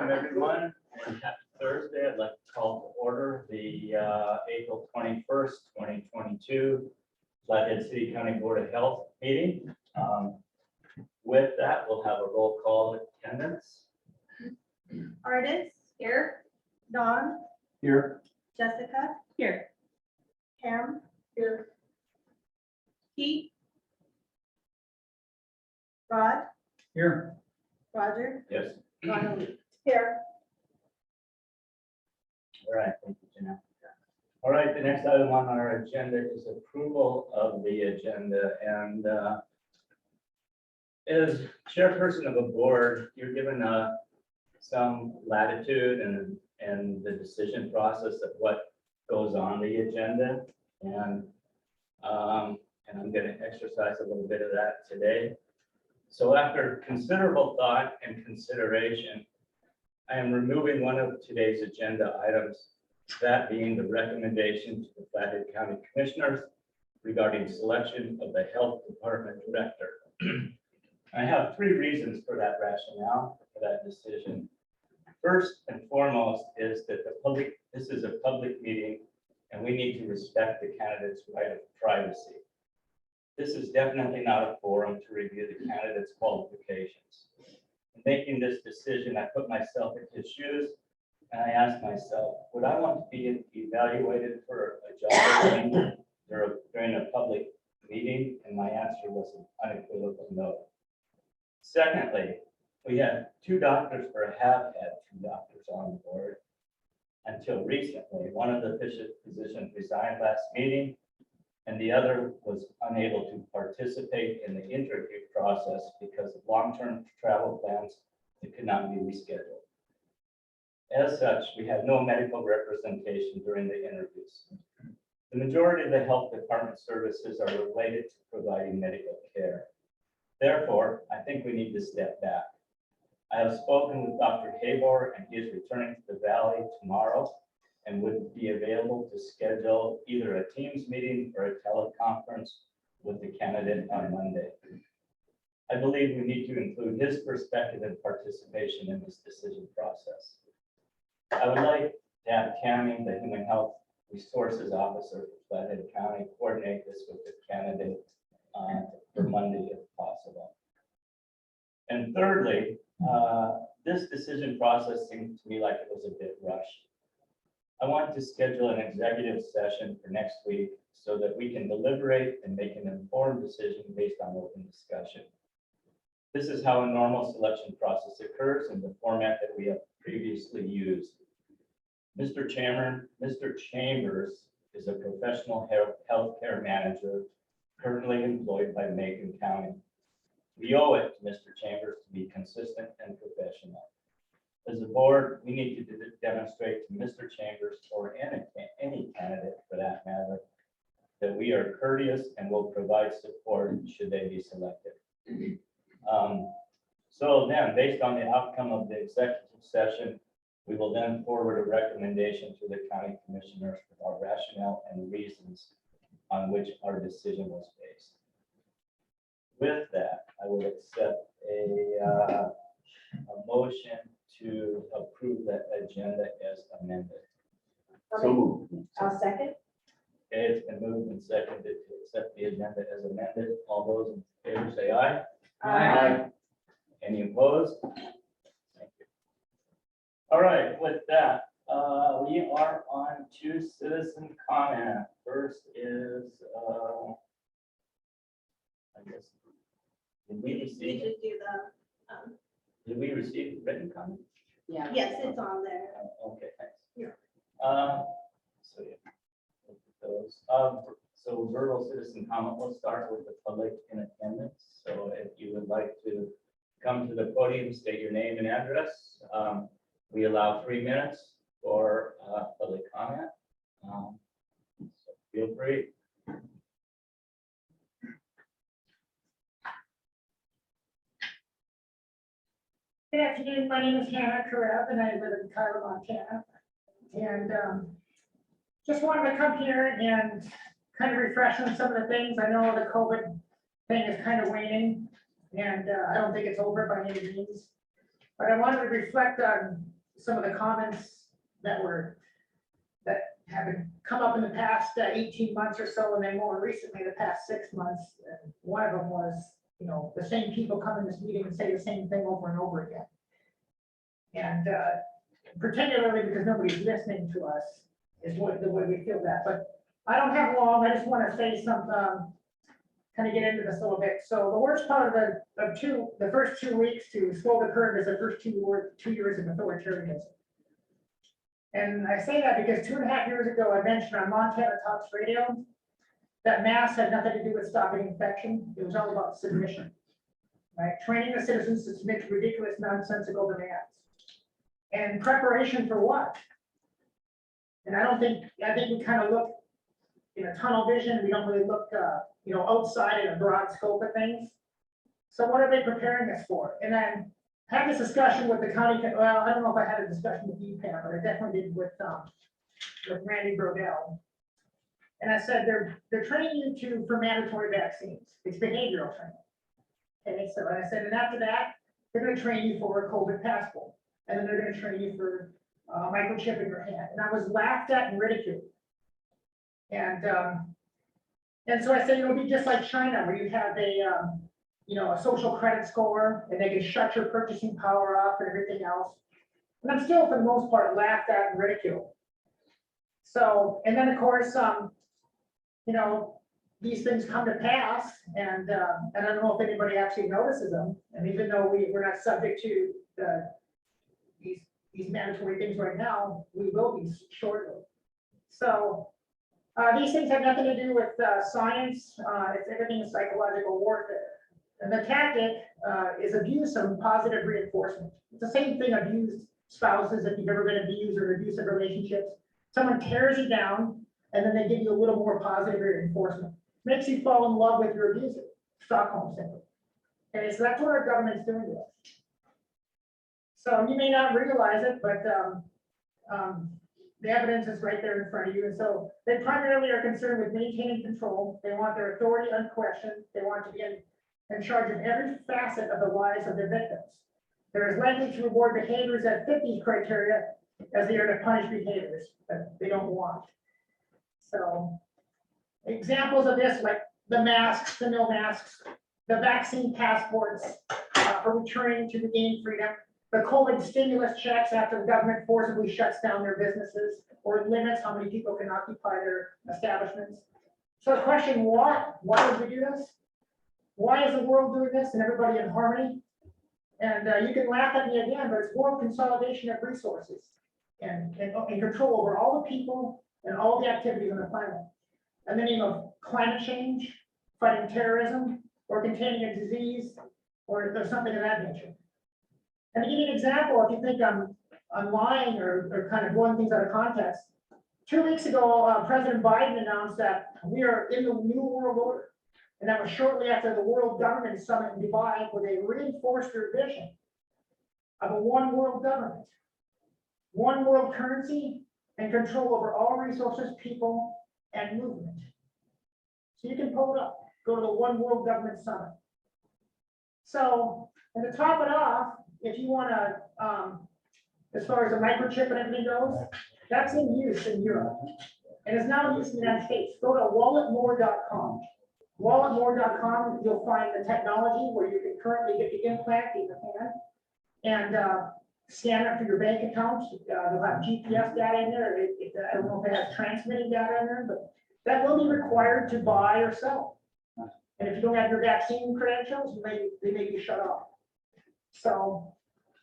Welcome, everyone, and happy Thursday. I'd like to call to order the April 21st, 2022 Flathead City County Board of Health meeting. With that, we'll have a roll call attendance. Artis, here. Dawn, Here. Jessica, Here. Pam, here. Pete, Rod, Here. Roger, Yes. Ronald, here. All right, thank you, Jeanette. All right, the next item on our agenda is approval of the agenda. And as chairperson of a board, you're given some latitude and the decision process of what goes on the agenda. And I'm going to exercise a little bit of that today. So after considerable thought and consideration, I am removing one of today's agenda items, that being the recommendation to the Flathead County Commissioners regarding selection of the Health Department Director. I have three reasons for that rationale, for that decision. First and foremost is that this is a public meeting and we need to respect the candidate's right of privacy. This is definitely not a forum to review the candidate's qualifications. In making this decision, I put myself in his shoes and I asked myself, would I want to be evaluated for a job during a public meeting? And my answer was an unequivocal no. Secondly, we have have had two doctors on the board until recently. One of the physicians resigned last meeting, and the other was unable to participate in the interview process because of long-term travel plans that could not be rescheduled. As such, we had no medical representation during the interviews. The majority of the health department services are related to providing medical care. Therefore, I think we need to step back. I have spoken with Dr. Habor, and he is returning to the Valley tomorrow and would be available to schedule either a Teams meeting or a teleconference with the candidate on Monday. I believe we need to include his perspective and participation in this decision process. I would like to have Tammy, the Human Health Resources Officer for Flathead County, coordinate this with the candidate for Monday if possible. And thirdly, this decision process seemed to me like it was a bit rushed. I want to schedule an executive session for next week so that we can deliberate and make an informed decision based on open discussion. This is how a normal selection process occurs in the format that we have previously used. Mr. Chambers is a professional healthcare manager currently employed by Macon County. We owe it to Mr. Chambers to be consistent and professional. As a board, we need to demonstrate to Mr. Chambers or any candidate for that matter that we are courteous and will provide support should they be selected. So then, based on the outcome of the executive session, we will then forward a recommendation to the county commissioners with our rationale and reasons on which our decision was based. With that, I will accept a motion to approve that agenda as amended. So moved. I'll second. Okay, it's been moved and seconded to accept the agenda as amended. All those in favor say aye. Aye. Any opposed? Thank you. All right, with that, we are on to citizen comment. First is, I guess, did we We receive, should do did we receive written comment? Yeah. yes, it's on there. Okay, thanks. Yeah. So yeah, look at those. So verbal citizen comment, we'll start with the public in attendance. So if you would like to come to the podium, state your name and address. We allow 3 minutes for public comment. So feel free. Good afternoon, my name is Hannah Karev and I live in Tyler, Montana. And just wanted to come here and kind of refresh on some of the things. I know the COVID thing is kind of waning and I don't think it's over by any means. But I wanted to reflect on some of the comments that have come up in the past 18 months or so, and then more recently, the past 6 months. And one of them was, the same people come in this meeting and say the same thing over and over again. And particularly because nobody's listening to us is the way we feel that. But I don't have long. I just want to say some, kind of get into this a little bit. So the worst part of the first 2 weeks to slow the curve is the first 2 years of authoritarianism. And I say that because 2.5 years ago, I mentioned on Montana Talks Radio that masks had nothing to do with stopping infection. It was all about submission, right? Training the citizens to submit to ridiculous, nonsensical demands. And preparation for what? And I think we kind of look in a tunnel vision. We don't really look, outside in a broad scope of things. So what are they preparing us for? And then had this discussion with the county. Well, I don't know if I had a discussion with you, Pam, but I definitely did with Randy Brodell. And I said they're training you for mandatory vaccines. It's behavioral training. Okay, so I said, and after that, they're going to train you for a COVID passport, and then they're going to train you for microchip in your hand. And I was laughed at and ridiculed. And so I said, it'll be just like China, where you have a social credit score, and they can shut your purchasing power off and everything else. And I'm still, for the most part, laughed at and ridiculed. So, and then of course, these things come to pass, and I don't know if anybody actually notices them. And even though we're not subject to these mandatory things right now, we will be shortly. So these things have nothing to do with science. It's everything is psychological warfare. And the tactic is abuse and positive reinforcement. It's the same thing abused spouses, if you've ever been abused or in abusive relationships. Someone tears you down, and then they give you a little more positive reinforcement. Makes you fall in love with your abuser, Stockholm syndrome. Okay, so that's what our government's doing to us. So you may not realize it, but the evidence is right there in front of you. And so they primarily are concerned with maintaining control. They want their authority unquestioned. They want to be in charge of every facet of the lives of their victims. They're as likely to reward behaviors that fit these criteria as they are to punish behaviors that they don't want. So examples of this, like the masks, the no masks, the vaccine passports for returning to regain freedom, the COVID stimulus checks after the government forcibly shuts down their businesses or limits how many people can occupy their establishments. So the question, why would we do this? Why is the world doing this and everybody in harmony? And you can laugh at me again, but it's world consolidation of resources and control over all the people and all the activities on the planet. And then, climate change, fighting terrorism, or containing a disease, or something of that nature. And to give you an example, if you think I'm lying or kind of blowing things out of context, 2 weeks ago, President Biden announced that we are in the new world order. And that was shortly after the World Government Summit in Dubai, where they reinforced their vision of a one world government, one world currency, and control over all resources, people, and movement. So you can pull it up, go to the One World Government Summit. So, and to top it off, if you want to, as far as the microchip and everything goes, that's in use in Europe. And it's now in use in the United States. Go to walletmore.com. Walletmore.com, you'll find the technology where you can currently get the implant in your hand and scan it for your bank account. They'll have GPS data in there. I don't know if it has transmitting data in there, but that will be required to buy or sell. And if you don't have your vaccine credentials, they may be shut off. So,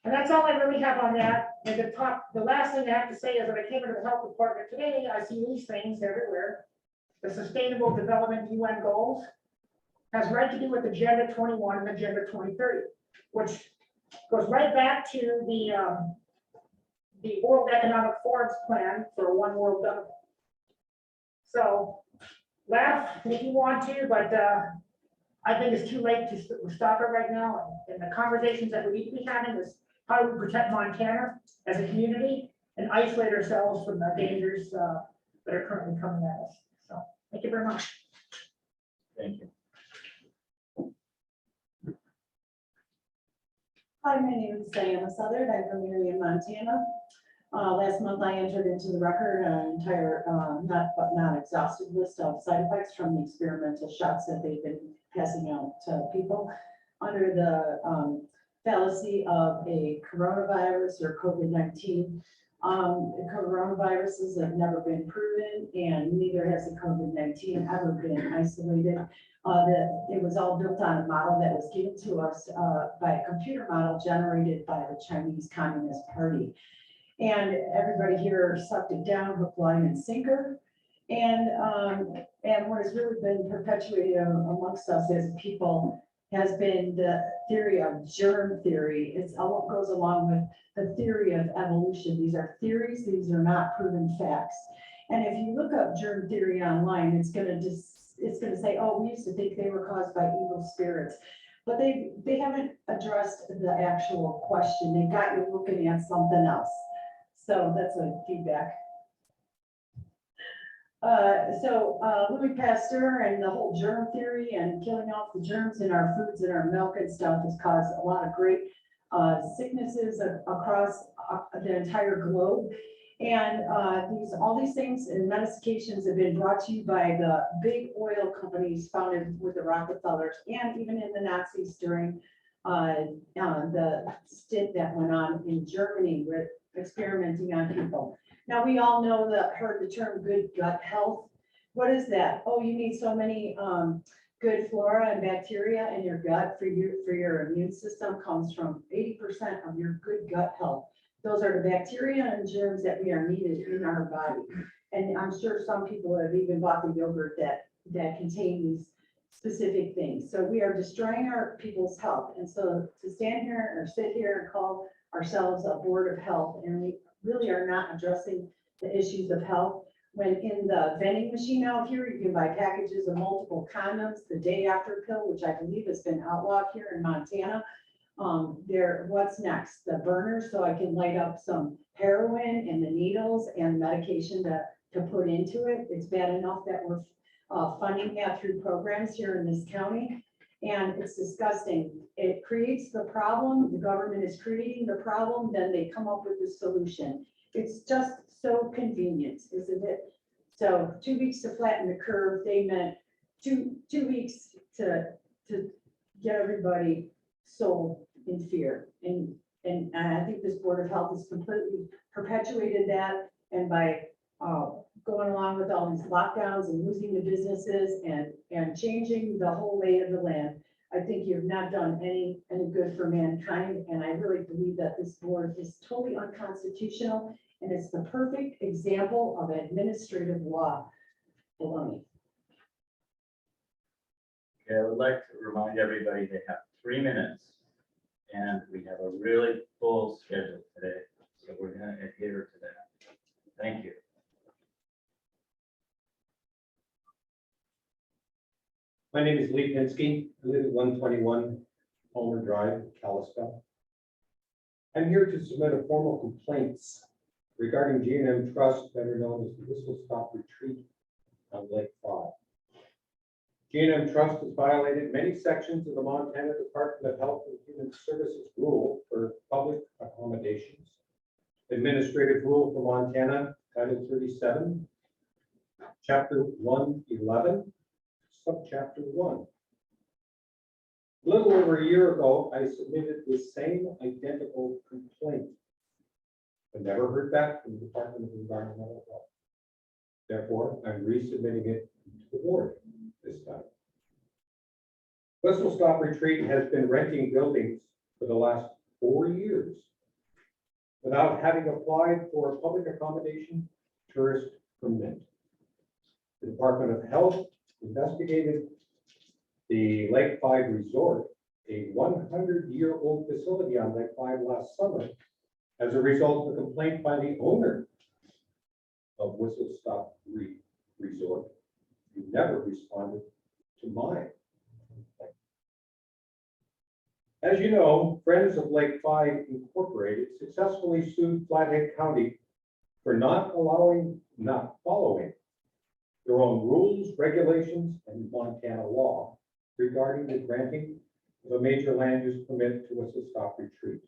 and that's all I really have on that. And the last thing I have to say is that I came into the health department today, I see these things everywhere. The Sustainable Development UN Goals has right to do with Agenda 21 and Agenda 2030, which goes right back to the World Economic Forum's plan for a one world government. So laugh if you want to, but I think it's too late to stop it right now. And the conversations that we need to be having is how do we protect Montana as a community and isolate ourselves from the dangers that are currently coming at us. So thank you very much. Thank you. Hi, my name is Diana Southard. I'm from Marion, Montana. Last month I entered into the record an entire, not exhaustive list of side effects from the experimental shots that they've been passing out to people under the fallacy of a coronavirus or COVID-19. Coronaviruses have never been proven, and neither has the COVID-19 ever been isolated. It was all built on a model that was given to us by a computer model generated by the Chinese Communist Party. And everybody here sucked it down, hook, line, and sinker. And what has really been perpetuated amongst us as people has been the theory of germ theory. It's what goes along with the theory of evolution. These are theories, these are not proven facts. And if you look up germ theory online, it's gonna say, oh, we used to think they were caused by evil spirits. But they haven't addressed the actual question. They got you looking at something else. So that's a feedback. Louis Pasteur and the whole germ theory and killing off the germs in our foods and our milk and stuff has caused a lot of great sicknesses across the entire globe. And all these things and medications have been brought to you by the big oil companies founded with the Rockefellers and even in the Nazis during the stint that went on in Germany with experimenting on people. Now, we all know heard the term good gut health. What is that? Oh, you need so many good flora and bacteria in your gut for your immune system comes from 80% of your good gut health. Those are the bacteria and germs that we are needed in our body. And I'm sure some people have even bought the yogurt that contain these specific things. So we are destroying our people's health. And so to stand here or sit here and call ourselves a board of health, and we really are not addressing the issues of health. When in the vending machine out here, you can buy packages of multiple condoms, the day after pill, which I believe has been outlawed here in Montana. What's next? The burners, so I can light up some heroin and the needles and medication to put into it. It's bad enough that we're funding that through programs here in this county. And it's disgusting. It creates the problem. The government is creating the problem, then they come up with the solution. It's just so convenient, isn't it? So 2 weeks to flatten the curve, they meant two weeks to get everybody sold in fear. And I think this Board of Health has completely perpetuated that. And by going along with all these lockdowns and losing the businesses and changing the whole lay of the land, I think you've not done any good for mankind. And I really believe that this board is totally unconstitutional, and it's the perfect example of administrative law baloney. Okay, I would like to remind everybody they have 3 minutes, and we have a really full schedule today, so we're going to adhere to that. Thank you. My name is Lee Pinsky. I live at 121 Palmer Drive, Kalispell. I'm here to submit a formal complaints regarding G&M Trust, better known as the Whistle Stop Retreat on Lake 5. G&M Trust has violated many sections of the Montana Department of Health and Human Services rule for public accommodations, Administrative Rule for Montana, Title 37, Chapter 111, Subchapter 1. A little over a year ago, I submitted the same identical complaint, but never heard back from the Department of Environmental Health. Therefore, I'm resubmitting it to the board this time. Whistle Stop Retreat has been renting buildings for the last 4 years without having applied for a public accommodation tourist permit. The Department of Health investigated the Lake 5 Resort, a 100-year-old facility on Lake 5 last summer, as a result of a complaint by the owner of Whistle Stop Resort, who never responded to mine. As you know, Friends of Lake 5 Incorporated successfully sued Flathead County for not following their own rules, regulations, and Montana law regarding the granting of a major land use permit to Whistle Stop Retreat.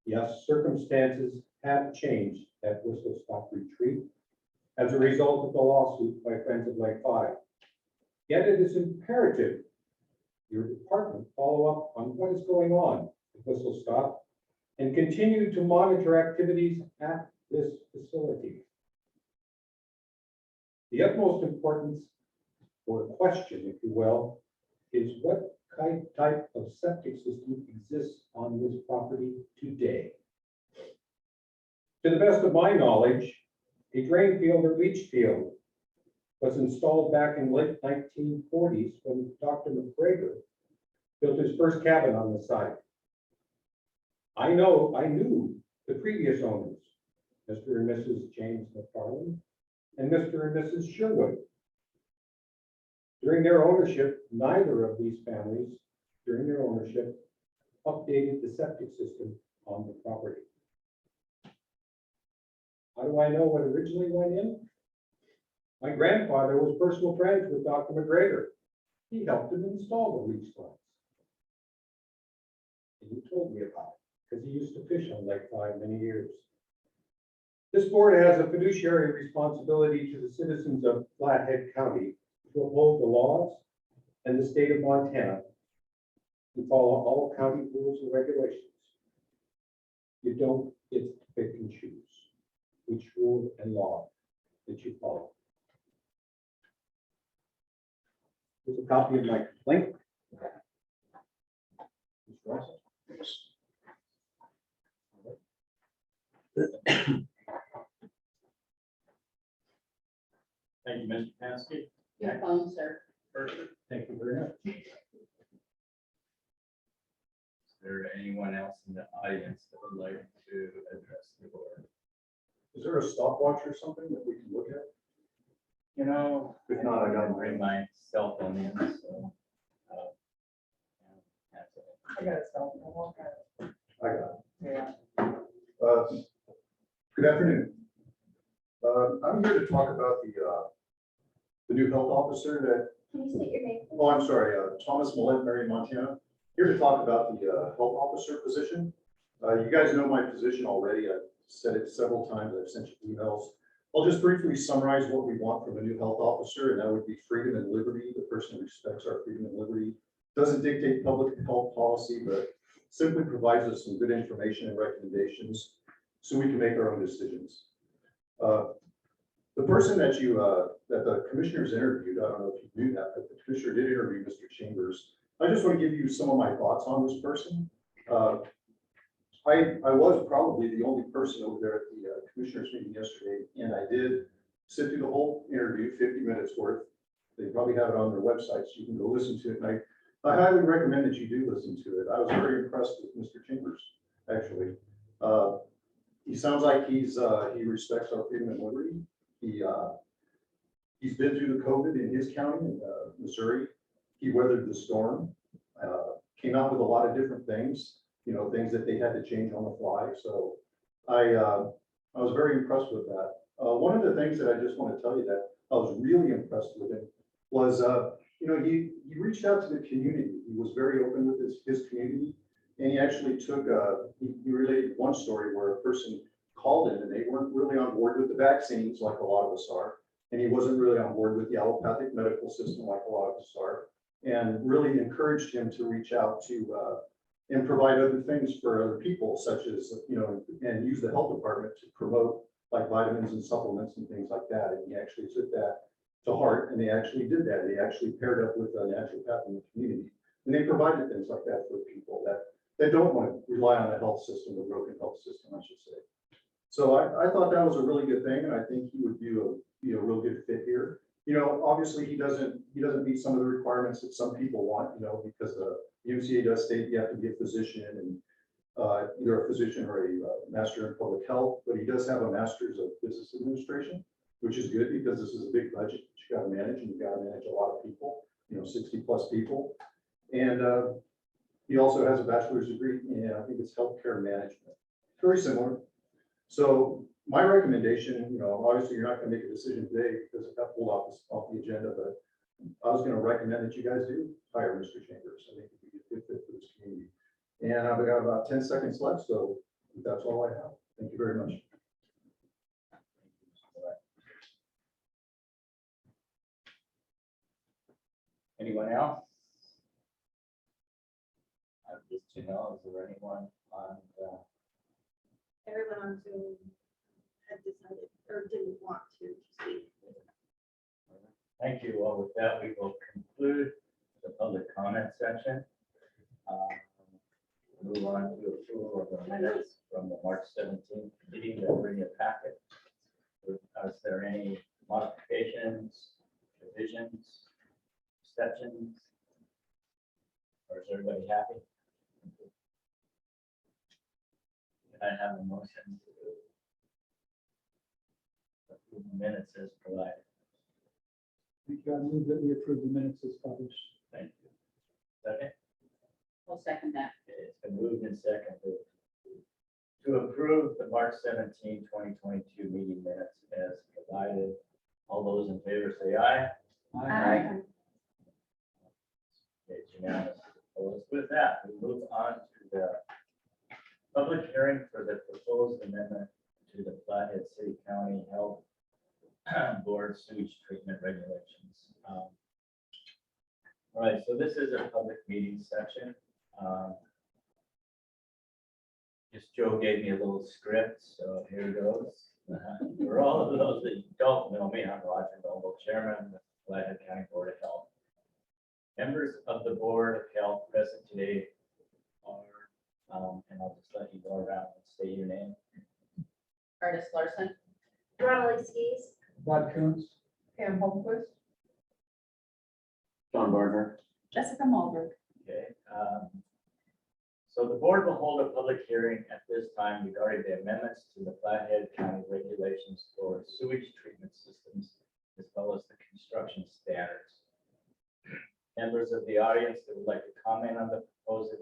Yes, circumstances have changed at Whistle Stop Retreat as a result of the lawsuit by Friends of Lake 5. Yet it is imperative your department follow up on what is going on at Whistle Stop and continue to monitor activities at this facility. The utmost importance, or question, if you will, is what type of septic system exists on this property today. To the best of my knowledge, a drain field or leach field was installed back in late 1940s when Dr. McGregor built his first cabin on the site. I knew the previous owners, Mr. and Mrs. James McFarland and Mr. and Mrs. Sherwood. During their ownership, neither of these families, during their ownership, updated the septic system on the property. How do I know what originally went in? My grandfather was personal friends with Dr. McGregor. He helped him install the leach lines. And he told me about it because he used to fish on Lake 5 many years. This board has a fiduciary responsibility to the citizens of Flathead County to uphold the laws and the state of Montana and follow all county rules and regulations. You don't get to pick and choose which rule and law that you follow. Here's a copy of my complaint. Mr. Ross? Thank you, Mr. Paskey. Your phone, sir. Perfect. Thank you very much. Is there anyone else in the audience that would like to address the board? Is there a stopwatch or something that we can look at? You know, If not, I got didn't bring my cell phone in, so. That's it. I got a cell phone, okay. I got Yeah. it. Good afternoon. I'm here to talk about the new health officer that, Can you state your name? oh, I'm sorry, Thomas Millett, Marion, Montana. Here to talk about the health officer position. You guys know my position already. I've said it several times. I've sent you emails. I'll just briefly summarize what we want from a new health officer, and that would be freedom and liberty. The person who respects our freedom and liberty, doesn't dictate public health policy, but simply provides us some good information and recommendations so we can make our own decisions. The person that that the commissioners interviewed, I don't know if you knew that, but the commissioner did interview Mr. Chambers. I just want to give you some of my thoughts on this person. I was probably the only person over there at the commissioners meeting yesterday, and I did sit through the whole interview, 50 minutes worth. They probably have it on their website, so you can go listen to it. And I highly recommend that you do listen to it. I was very impressed with Mr. Chambers, actually. He sounds like he respects our freedom and liberty. He's been through the COVID in his county in Missouri. He weathered the storm, came out with a lot of different things, you know, things that they had to change on the fly. So I was very impressed with that. One of the things that I just want to tell you that I was really impressed with him was, you know, he reached out to the community. He was very open with his community. And he actually took, he related one story where a person called in and they weren't really on board with the vaccines like a lot of us are. And he wasn't really on board with the allopathic medical system like a lot of us are. And really encouraged him to reach out to and provide other things for other people, such as, you know, and use the health department to promote like vitamins and supplements and things like that. And he actually took that to heart and they actually did that. They actually paired up with a naturopath in the community. And they provided things like that for people that don't want to rely on a health system, a broken health system, I should say. So I thought that was a really good thing, and I think he would be a real good fit here. You know, obviously he doesn't meet some of the requirements that some people want, you know, because the UCA does state you have to be a physician and either a physician or a master in public health, but he does have a master's of business administration, which is good because this is a big budget that you got to manage, and you got to manage a lot of people, you know, 60+ people. And he also has a bachelor's degree in, I think it's healthcare management, very similar. So my recommendation, you know, obviously you're not going to make a decision today because it got pulled off the agenda, but I was going to recommend that you guys do hire Mr. Chambers. I think it'd be a good fit And I've got about 10 seconds left, so that's all I have. Thank you very much. Anyone else? Just to know, is there anyone on, Everyone on Zoom had decided or didn't want to speak. thank you. Well, with that, we will conclude the public comment section. Move on to approval of the minutes from the March 17th meeting that were in your packet. Is there any modifications, revisions, exceptions? Or is everybody happy? Can I have a motion to approve the minutes as provided? Thank you. I move that we approve the minutes as published. Thank you. Second? I'll second that. Okay, it's been moved and seconded to approve the March 17, 2022 meeting minutes as provided. All those in favor say aye. Aye. Okay, it's unanimous. Opposed. With that, we move on to the public hearing for the proposed amendment to the Flathead City County Health Board sewage treatment regulations. All right, so this is a public meeting section. Just Joe gave me a little script, so here goes. For all of those that don't know me, I'm Roger Noble, Chairman of the Flathead County Board of Health. Members of the Board of Health present today are, and I'll just let you go around and say your name. Artis Larson. Ronald Skis. Bud Coons. Pam Holmquist. John Barger. Jessica Malberg. Okay. So the board will hold a public hearing at this time regarding the amendments to the Flathead County regulations for sewage treatment systems, as well as the construction standards. Members of the audience that would like to comment on the proposed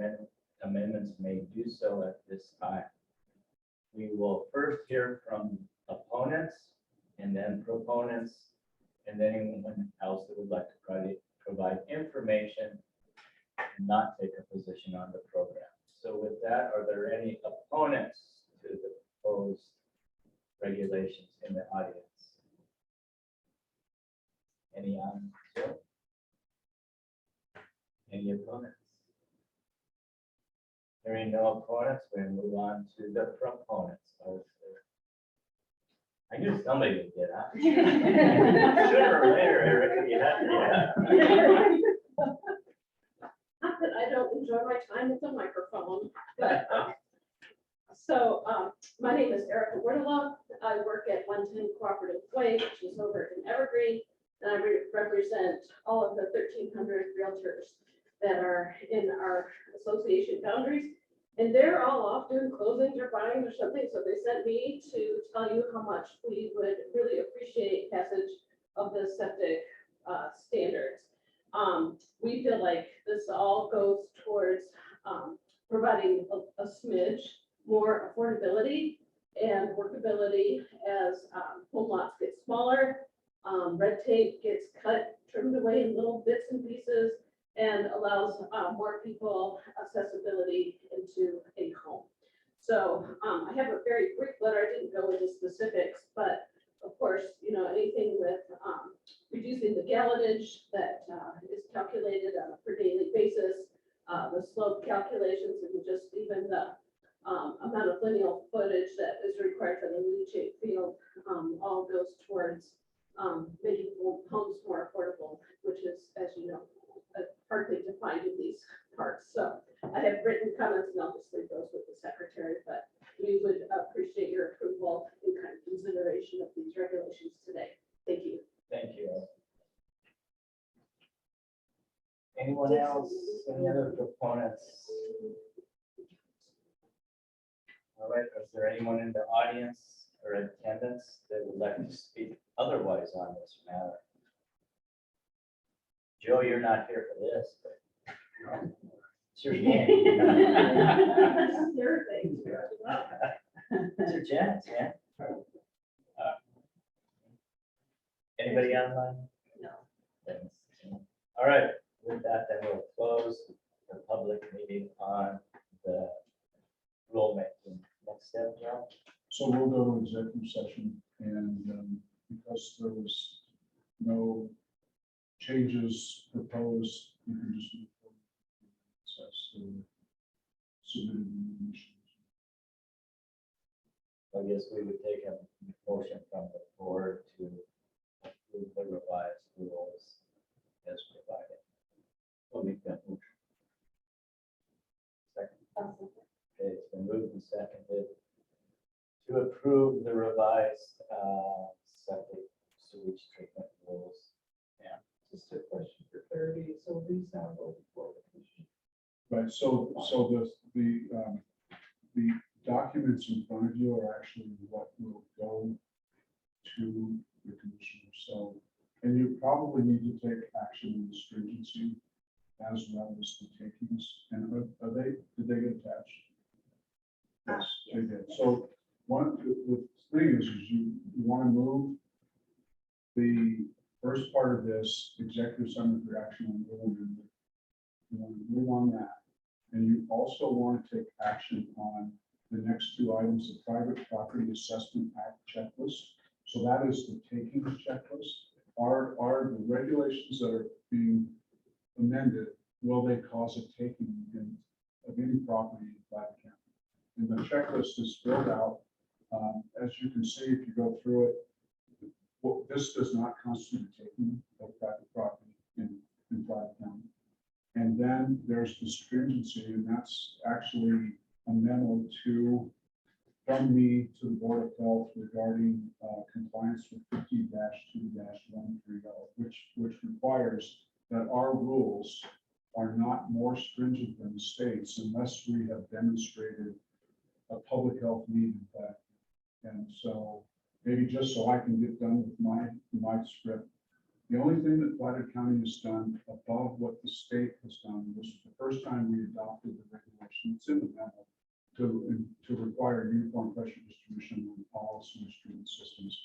amendments may do so at this time. We will first hear from opponents and then proponents, and then anyone else that would like to provide information and not take a position on the program. So with that, are there any opponents to the proposed regulations in the audience? Any on Zoom? Any opponents? Hearing no opponents, we move on to the proponents. I knew somebody would get up. Sooner or later, Eric, you have to. Not that I don't enjoy my time with the microphone, but, my name is Erica Wordala. I work at 110 Cooperative Way, which is over in Evergreen, and I represent all of the 1,300 realtors that are in our association boundaries. And they're all off doing closings or buying or something, so they sent me to tell you how much we would really appreciate passage of the septic standards. We feel like this all goes towards providing a smidge more affordability and workability as home lots get smaller, red tape gets cut, trimmed away in little bits and pieces, and allows more people accessibility into a home. So I have a very brief letter. I didn't go into specifics, but of course, anything with reducing the gallonage that is calculated on a per daily basis, the slope calculations, and just even the amount of lineal footage that is required for the leachate field all goes towards making homes more affordable, which is, as you know, hardly defined in these parts. So I have written comments, and I'll just leave those with the secretary, but we would appreciate your approval and kind of consideration of these regulations today. Thank you. Thank you. Anyone else? Any other proponents? All right, is there anyone in the audience or attendance that would like to speak otherwise on this matter? Joe, you're not here for this, but it's your game. Your thing. It's your chance, man. Anybody online? No. Thanks. All right, with that, then we'll close the public meeting on the rulemaking. Next step, John? So we'll go to executive session and because there was no changes proposed, you can just move forward. That's submitted in the initial. I guess we would take a motion from the board to approve the revised rules as provided. We'll make that motion. Second. Okay, it's been moved and seconded to approve the revised septic sewage treatment rules. Yeah. Just a question for clarity, so these now go before the commission. Right, so the documents in front of you are actually what will go to the commissioner, so, and you probably need to take action in the stringency as well as the takings, and did they get attached? Yes, they did, so the thing is you want to move the first part of this executive summary for action on the amendment. You want to move on that. And you also want to take action on the next two items, the private property assessment act checklist. So that is the takings checklist. Are the regulations that are being amended, will they cause a taking of any property in Platte County? And the checklist is filled out. As you can see, if you go through it, well, this does not constitute a taking of private property in Platte County. And then there's the stringency, and that's actually a memo from me to the Board of Health regarding compliance with 50-2-130, which requires that our rules are not more stringent than the states unless we have demonstrated a public health need in fact. And so maybe just so I can get done with my script, the only thing that Platte County has done above what the state has done was the first time we adopted the regulation. It's in the memo to require uniform pressure distribution on all sewage treatment systems.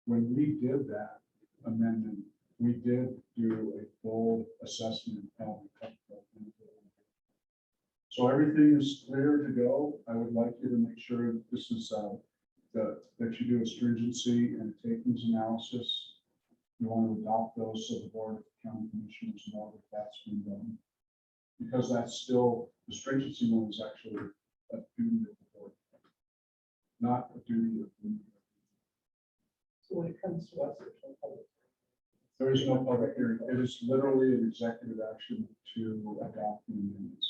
When we did that amendment, we did do a full assessment of the so everything is clear to go. I would like you to make sure that this is that you do a stringency and a takings analysis. You want to adopt those so the Board of County Commissioners know that that's been done. Because that's still, the stringency one is actually a duty of the board, not a duty of the. So when it comes to us, there's no public. There is no public hearing. It is literally an executive action to adopt the amendments.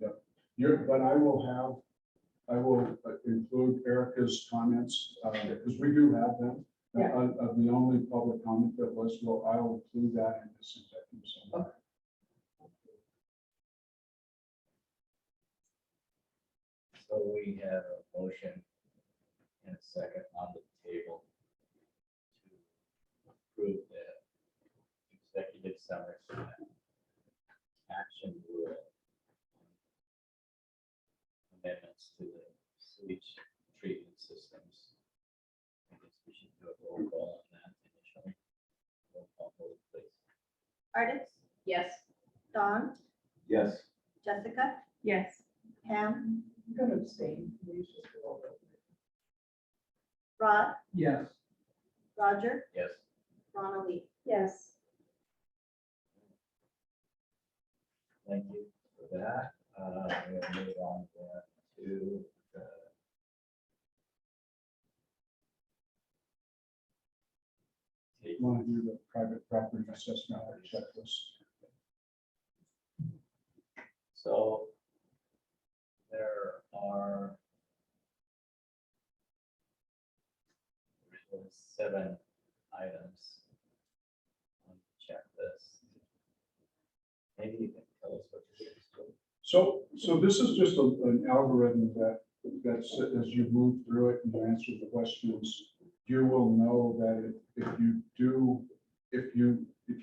Yep. But I will include Erica's comments, because we do have them. Yeah. Of the only public comment that was, well, I'll include that in this executive summary. So we have a motion and a second on the table to approve the executive summary action rule amendments to the sewage treatment systems. I guess we should do a roll call on that initially. Roll call, vote, please. Artis, Yes. Don, Yes. Jessica, Yes. Pam, I'm going to abstain. We usually do all that. Rod, Yes. Roger, Yes. Ronald. Yes. Thank you for that. We'll move on then to the Want to do the private property assessment checklist. So there are 7 items on the checklist. Maybe you can tell us what this is. So this is just an algorithm that's as you move through it and you answer the questions, you will know that if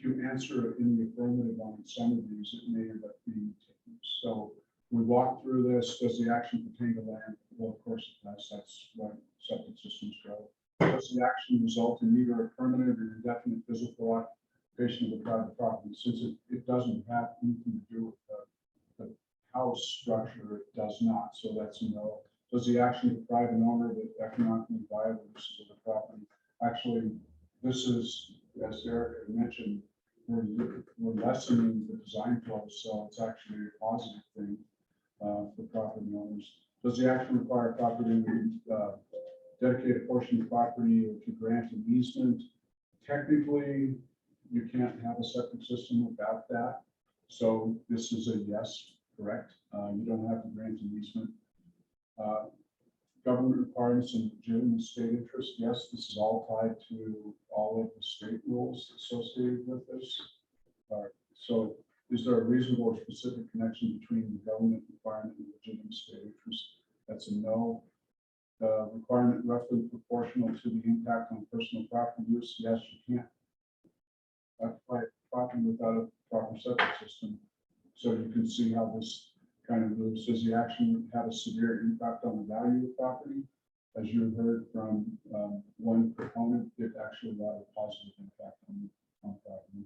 you answer in the affirmative on some of these, it may end up being taken. So we walk through this. Does the action pertain to land? Well, of course it does. That's what septic systems go. Does the action result in either a permanent or indefinite physical occupation of the private property? Since it doesn't have anything to do with the house structure, it does not. So that's a no. Does the action deprive an owner of the economically viable uses of the property? Actually, this is, as Eric had mentioned, we're lessening the design flows, so it's actually a positive thing for property owners. Does the action require property to dedicate a portion of property or to grant an easement? Technically, you can't have a septic system without that. So this is a yes, correct? You don't have to grant an easement. Government requirements and legitimate state interest, yes, this is all tied to all of the state rules associated with this. So is there a reasonable or specific connection between the government requirement and legitimate state interest? That's a no. Requirement roughly proportional to the impact on personal property use, yes, you can't occupy property without a proper septic system. So you can see how this kind of moves. Does the action have a severe impact on the value of property? As you heard from one proponent, it actually had a positive impact on property.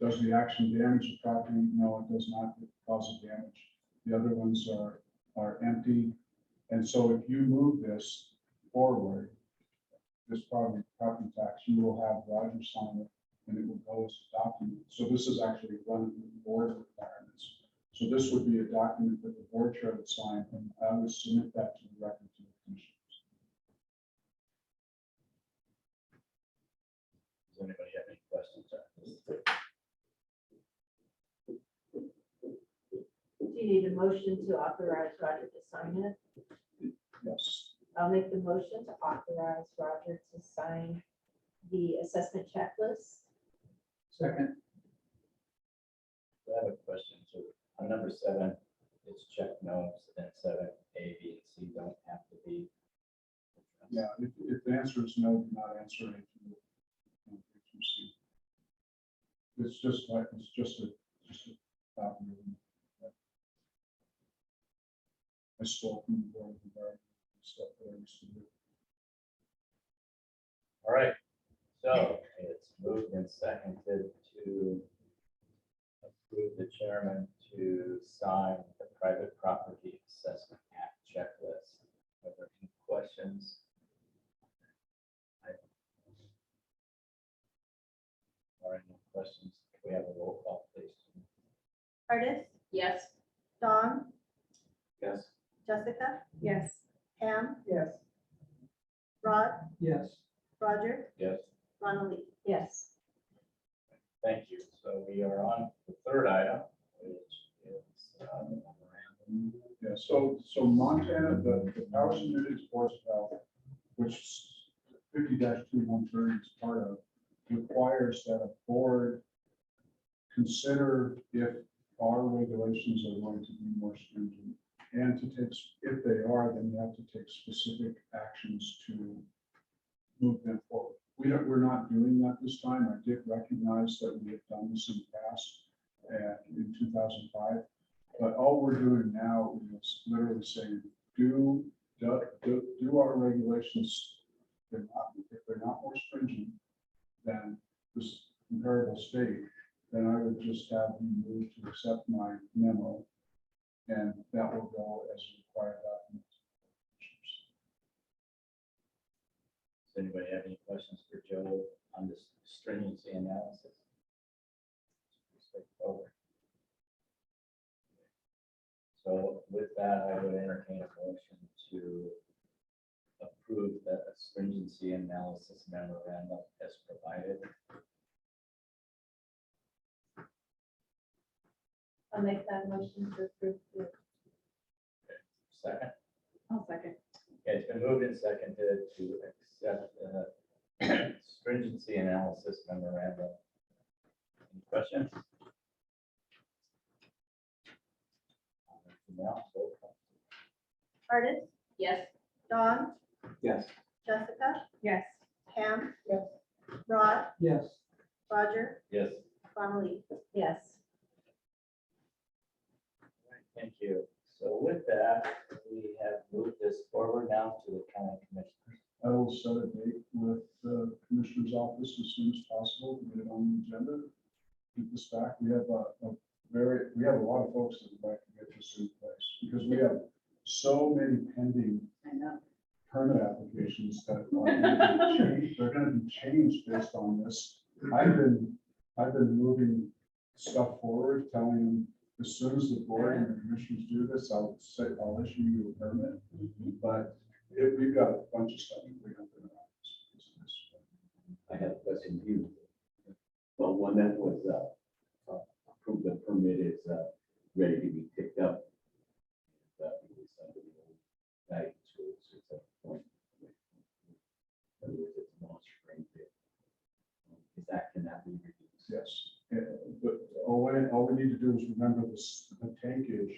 Does the action damage the property? No, it does not cause a damage. The other ones are empty. And so if you move this forward, this property tax, you will have Roger sign it and it will go as a document. So this is actually one of the board requirements. So this would be a document that the board chair would sign, and I would submit that to the record to the commissioners. Does anybody have any questions on this? Do you need a motion to authorize Roger to sign it? Yes. I'll make the motion to authorize Roger to sign the assessment checklist. Second. I have a question. So on number 7, it's check no, then 7, A, B, and C don't have to be. Yeah, if the answer is no, do not answer A through C. It's just like, it's just a document. I stole from the board regarding stuff that I used to do. All right, so it's moved and seconded to approve the chairman to sign the Private Property Assessment Act checklist. Are there any questions? Or any questions? Can we have a roll call, please? Artist, Yes. Dawn, Yes. Jessica, Yes. Pam, Yes. Rod, Yes. Roger, Yes. Ronald. Yes. Thank you. So we are on the third item, which is the memorandum. Yeah, so Montana, the Powers and Duties Board of Health, which 50-2130 is part of, requires that a board consider if our regulations are going to be more stringent. And to take, if they are, then you have to take specific actions to move them forward. We're not doing that this time. I did recognize that we have done this in the past in 2005. But all we're doing now is literally saying, do our regulations, if they're not more stringent than this comparable state, then I would just have you move to accept my memo, and that will go as required documents. Does anybody have any questions for Joe on this stringency analysis? Straightforward. So with that, I would entertain a motion to approve the stringency analysis memorandum as provided. I'll make that motion to approve the. Second. I'll second. Okay, it's been moved and seconded to accept the stringency analysis memorandum. Any questions? Now, roll call. Artist, Yes. Dawn, Yes. Jessica, Yes. Pam, Yes. Rod, Yes. Roger, Yes. Ronald. Yes. Thank you. So with that, we have moved this forward now to the county commissioners. I will set a date with the commissioner's office as soon as possible to get it on the agenda. Get this back. We have a lot of folks that would like to get this in place because we have so many pending I know. permit applications that are gonna be changed, they're gonna be changed based on this. I've been moving stuff forward, telling them, as soon as the board and the commissioners do this, I'll issue you a permit. But we've got a bunch of stuff we have in our office. I have a question for you. Well, one that was approved, the permit is ready to be picked up. It was under the old guidance rules, it's at the point. In other words, it's monster grain pit. Can that be reduced? Yes, but all we need to do is remember this, the tankage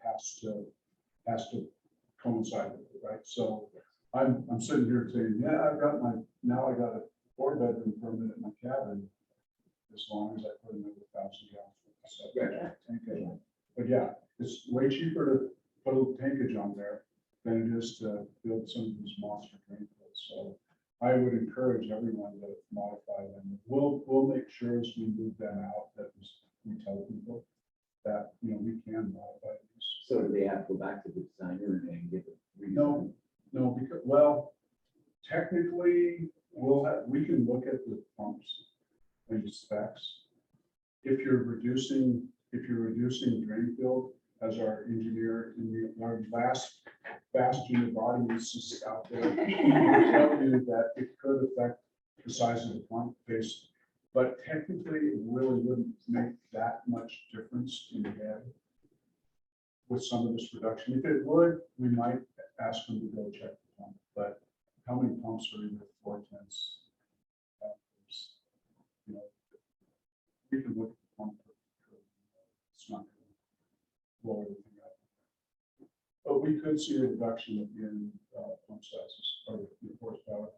has to coincide with it, right? So I'm sitting here saying, yeah, I got a 4-bedroom permit in my cabin, as long as I put another 1,000 gallons of stuff. Tankage on. But yeah, it's way cheaper to put a little tankage on there than it is to build some of these monster drain fields. So I would encourage everyone to modify them. We'll make sure as we move them out that we tell people that, we can modify these. So do they have to go back to the designer and get it? No, because, well, technically, we can look at the pumps and the specs. If you're reducing drain field, as our engineer in our last unit body is out there, will tell you that it could affect the size of the pump base, but technically it really wouldn't make that much difference in the head with some of this reduction. If it would, we might ask them to go check the pump, but how many pumps are in the 410s? We can look at the pump. It's not going to blow everything up. But we could see a reduction in pump sizes or the horsepower.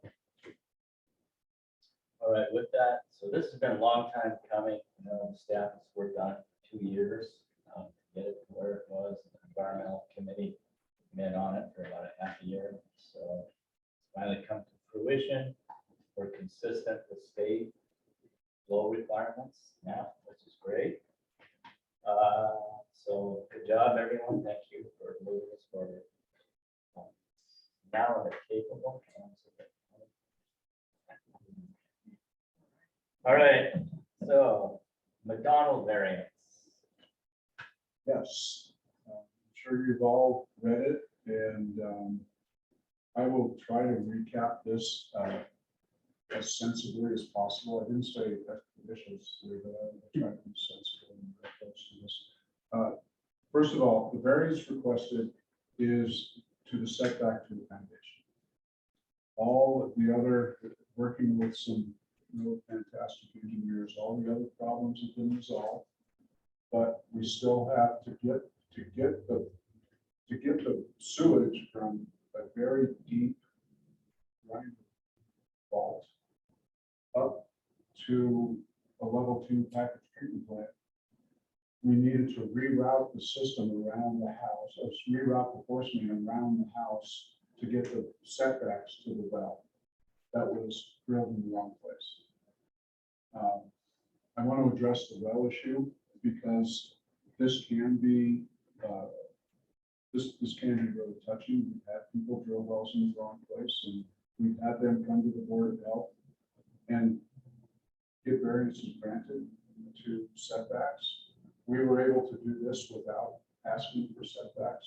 All right, with that, so this has been a long time coming. Staff has worked on it for 2 years to get it to where it was. The environmental committee met on it for about a half a year. So it's finally come to fruition. We're consistent with state flow requirements now, which is great. So good job, everyone. Thank you for moving this forward. Now in the capable hands of the All right, so McDonald variance. Yes, I'm sure you've all read it, and I will try to recap this as sensibly as possible. I didn't say expeditiously, but I will try to be sensible and very close to this. First of all, the variance requested is to the setback to the foundation. All of the other, working with some real fantastic engineers, all the other problems have been resolved, but we still have to get the sewage from a very deep grind vault up to a level 2 package treatment plant. We needed to reroute the system around the house, or reroute the force main around the house to get the setbacks to the well. That was drilled in the wrong place. I want to address the well issue because this can be this can be really touchy. We've had people drill wells in the wrong place, and we've had them come to the Board of Health and get variances granted to setbacks. We were able to do this without asking for setbacks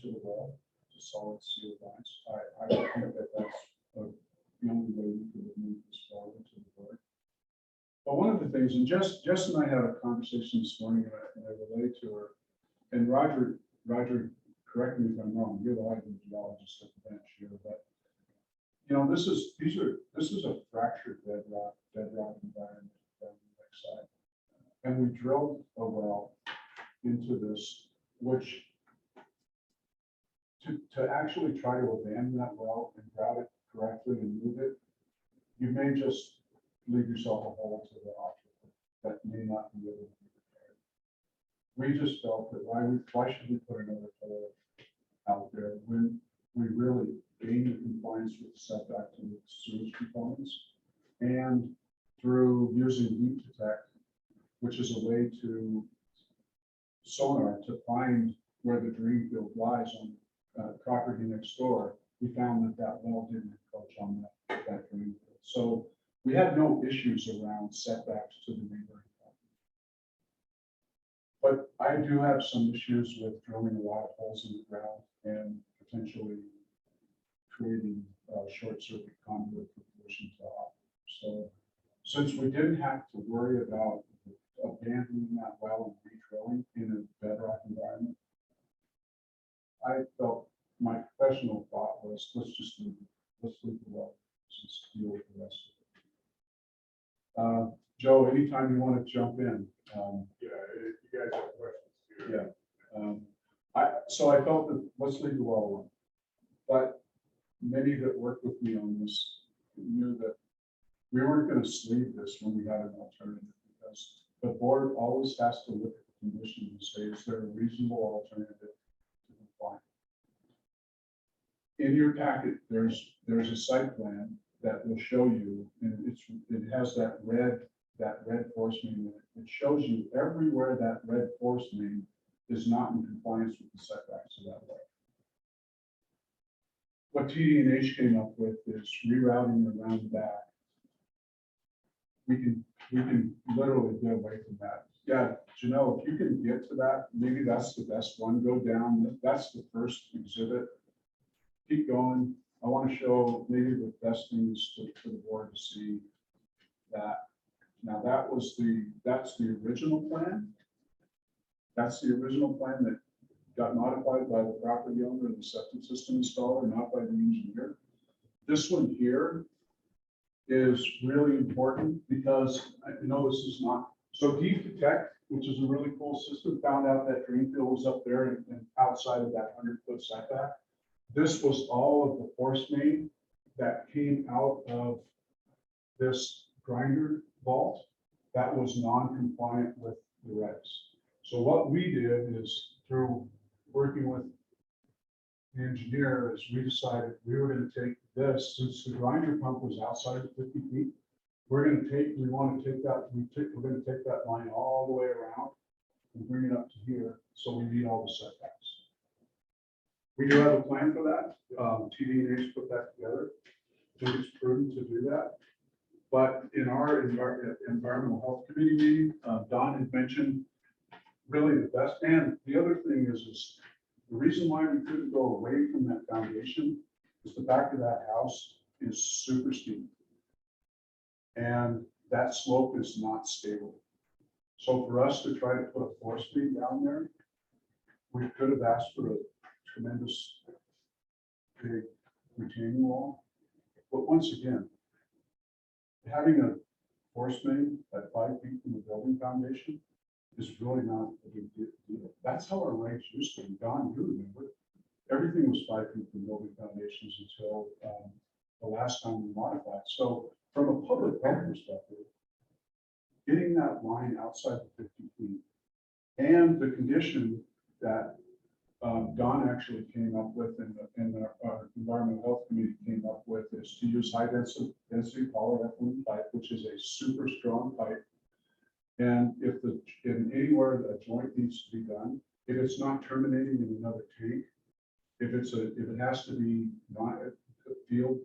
to the well, to solid steel lines. I think that that's the only way we could move this forward to the board. But one of the things, and Jess and I had a conversation this morning, and I relayed to her, and Roger, correct me if I'm wrong, you're the hydrogeologist at the bench here, but this is a fractured bedrock environment on the lakeside. And we drilled a well into this, which to actually try to abandon that well and route it correctly and move it, you may just leave yourself a hole to the aquifer that may not be able to be repaired. We just felt that why should we put another hole out there when we really gain the compliance with the setback to the sewage components, and through using deep detect, which is a way to sonar to find where the drain field lies on property next door, we found that that well didn't encroach on that drain field. So we had no issues around setbacks to the neighboring property. But I do have some issues with drilling a lot of holes in the ground and potentially creating short circuit conduit for pollution to operate. So since we didn't have to worry about abandoning that well and re-drilling in a bedrock environment, I felt my professional thought was, let's just leave it. Let's leave the well. Let's deal with the rest of it. Joe, anytime you want to jump in. Yeah, if you guys have questions too. Yeah. So I felt that let's leave the well alone. But many that worked with me on this knew that we weren't going to sleeve this when we had an alternative, because the board always has to look at the condition and say, is there a reasonable alternative to comply? In your packet, there's a site plan that will show you, and it has that red force main in it. It shows you everywhere that red force main is not in compliance with the setbacks of that way. What TD&H came up with is rerouting around back. We can literally get away from that. Yeah, Janelle, if you can get to that, maybe that's the best one. Go down. That's the first exhibit. Keep going. I want to show maybe the best things for the board to see that. Now that's the original plan. That's the original plan that got modified by the property owner and the septic system installer, not by the engineer. This one here is really important because I know this is not, so Deep Detect, which is a really cool system, found out that drain field was up there and outside of that 100-foot setback. This was all of the force main that came out of this grinder vault that was non-compliant with the regs. So what we did is, through working with the engineer, is we decided we were going to take this, since the grinder pump was outside of 50 feet, we're going to take, we're going to take that line all the way around and bring it up to here, so we meet all the setbacks. We do have a plan for that. TD&H put that together. I think it's prudent to do that. But in our environmental health committee meeting, Don had mentioned really the best. And the other thing is the reason why we couldn't go away from that foundation is the back of that house is super steep. And that slope is not stable. So for us to try to put a force main down there, we could have asked for a tremendous big retaining wall. But once again, having a force main at 5 feet from the building foundation is really not a big deal. That's how our regs used to be. Don, you remember, everything was 5 feet from building foundations until the last time we modified. So from a public health perspective, getting that line outside the 50 feet and the condition that Don actually came up with and our environmental health committee came up with is to use high density polyethylene pipe, which is a super strong pipe. And if in anywhere that a joint needs to be done, if it's not terminating in another tank, if it has to be not a field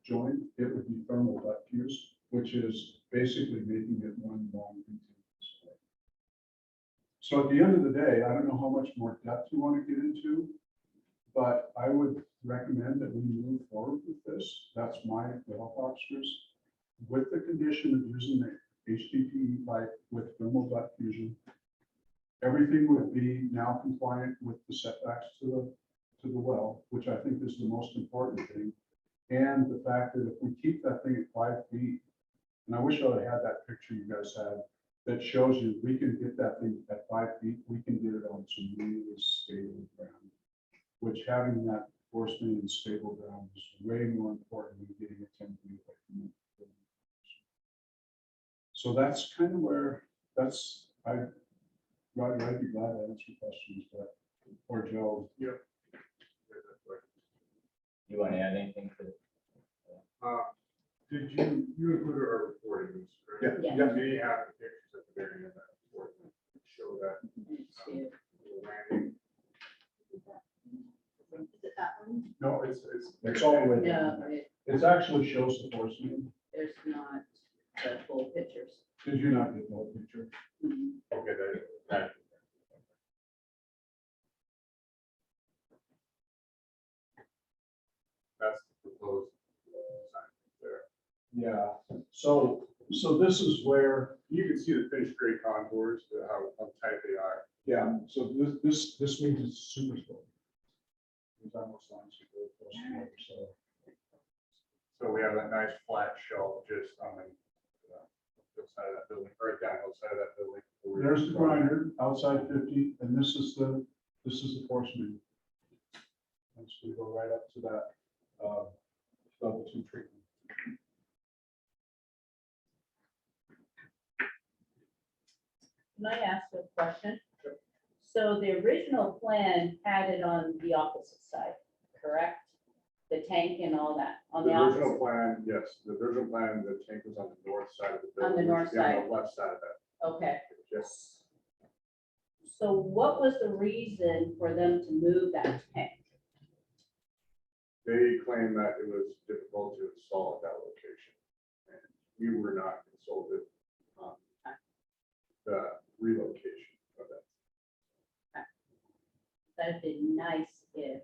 joint, it would be thermal duct fuse, which is basically making it one long continuous pipe. So at the end of the day, I don't know how much more depth you want to get into, but I would recommend that we move forward with this. That's my health officers, with the condition of using the HDPE pipe with thermal duct fusion. Everything would be now compliant with the setbacks to the well, which I think is the most important thing. And the fact that if we keep that thing at 5 feet, and I wish I would have had that picture you guys had that shows you we can get that thing at 5 feet, we can get it on some really stable ground, which having that force main in stable ground is way more important than getting it 10 feet away from it. So that's kind of where Roger, I'd be glad to answer questions, but, or Joe. Yep. You want to add anything to? Did you included our reporting, right? Yeah. You may have the pictures at the very end of that report that show that little landing No, it's all the way down. No, It actually shows the force main. there's not the full pictures. Did you not get that picture? Okay, that. That's the proposed sign there. Yeah, so this is where, You can see the finished grade contours, how tight they are. yeah, so this means it's super slow. It's almost on super close to it, so. So we have that nice flat shelf just on the side of that building, right down the side of that building. There's the grinder outside 50, and this is the force main. And so we go right up to that level 2 treatment. Can I ask a question? So the original plan had it on the opposite side, correct? The tank and all that on The the original opposite, plan, yes, the original plan, the tank was on the north side of the On building. the it north should be on side. the left side of that, okay. yes. So what was the reason for them to move that tank? They claimed that it was difficult to install at that location. And we were not consulted on the relocation of that. That'd be nice if,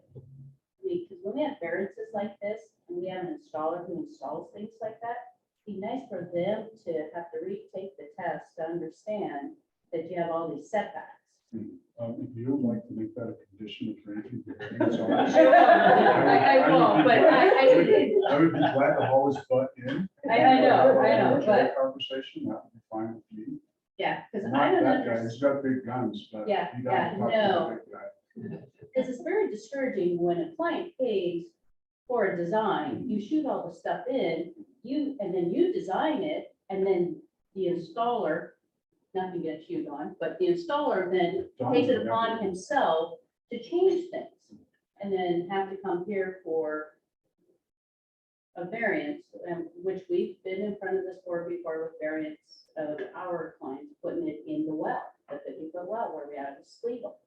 because when we have variances like this, and we have an installer who installs things like that, it'd be nice for them to have to retake the test to understand that you have all these setbacks. If you would like to make that a condition of granting the variance, I won't, but I would be glad to haul his butt in. I know, Enjoy but, Conversation, that would be fine with me. yeah, because I Not don't that guy, understand. he's got big guns, but. Yeah, you don't yeah, talk to the no. big guy. Because it's very discouraging when a client pays for a design, you shoot all the stuff in, and then you design it, and then the installer, nothing gets chewed on, but the installer then takes it upon himself to change things. And then have to come here for a variance, which we've been in front of this board before with variance of our clients putting it in the well, the 50-foot well where we had it's legal.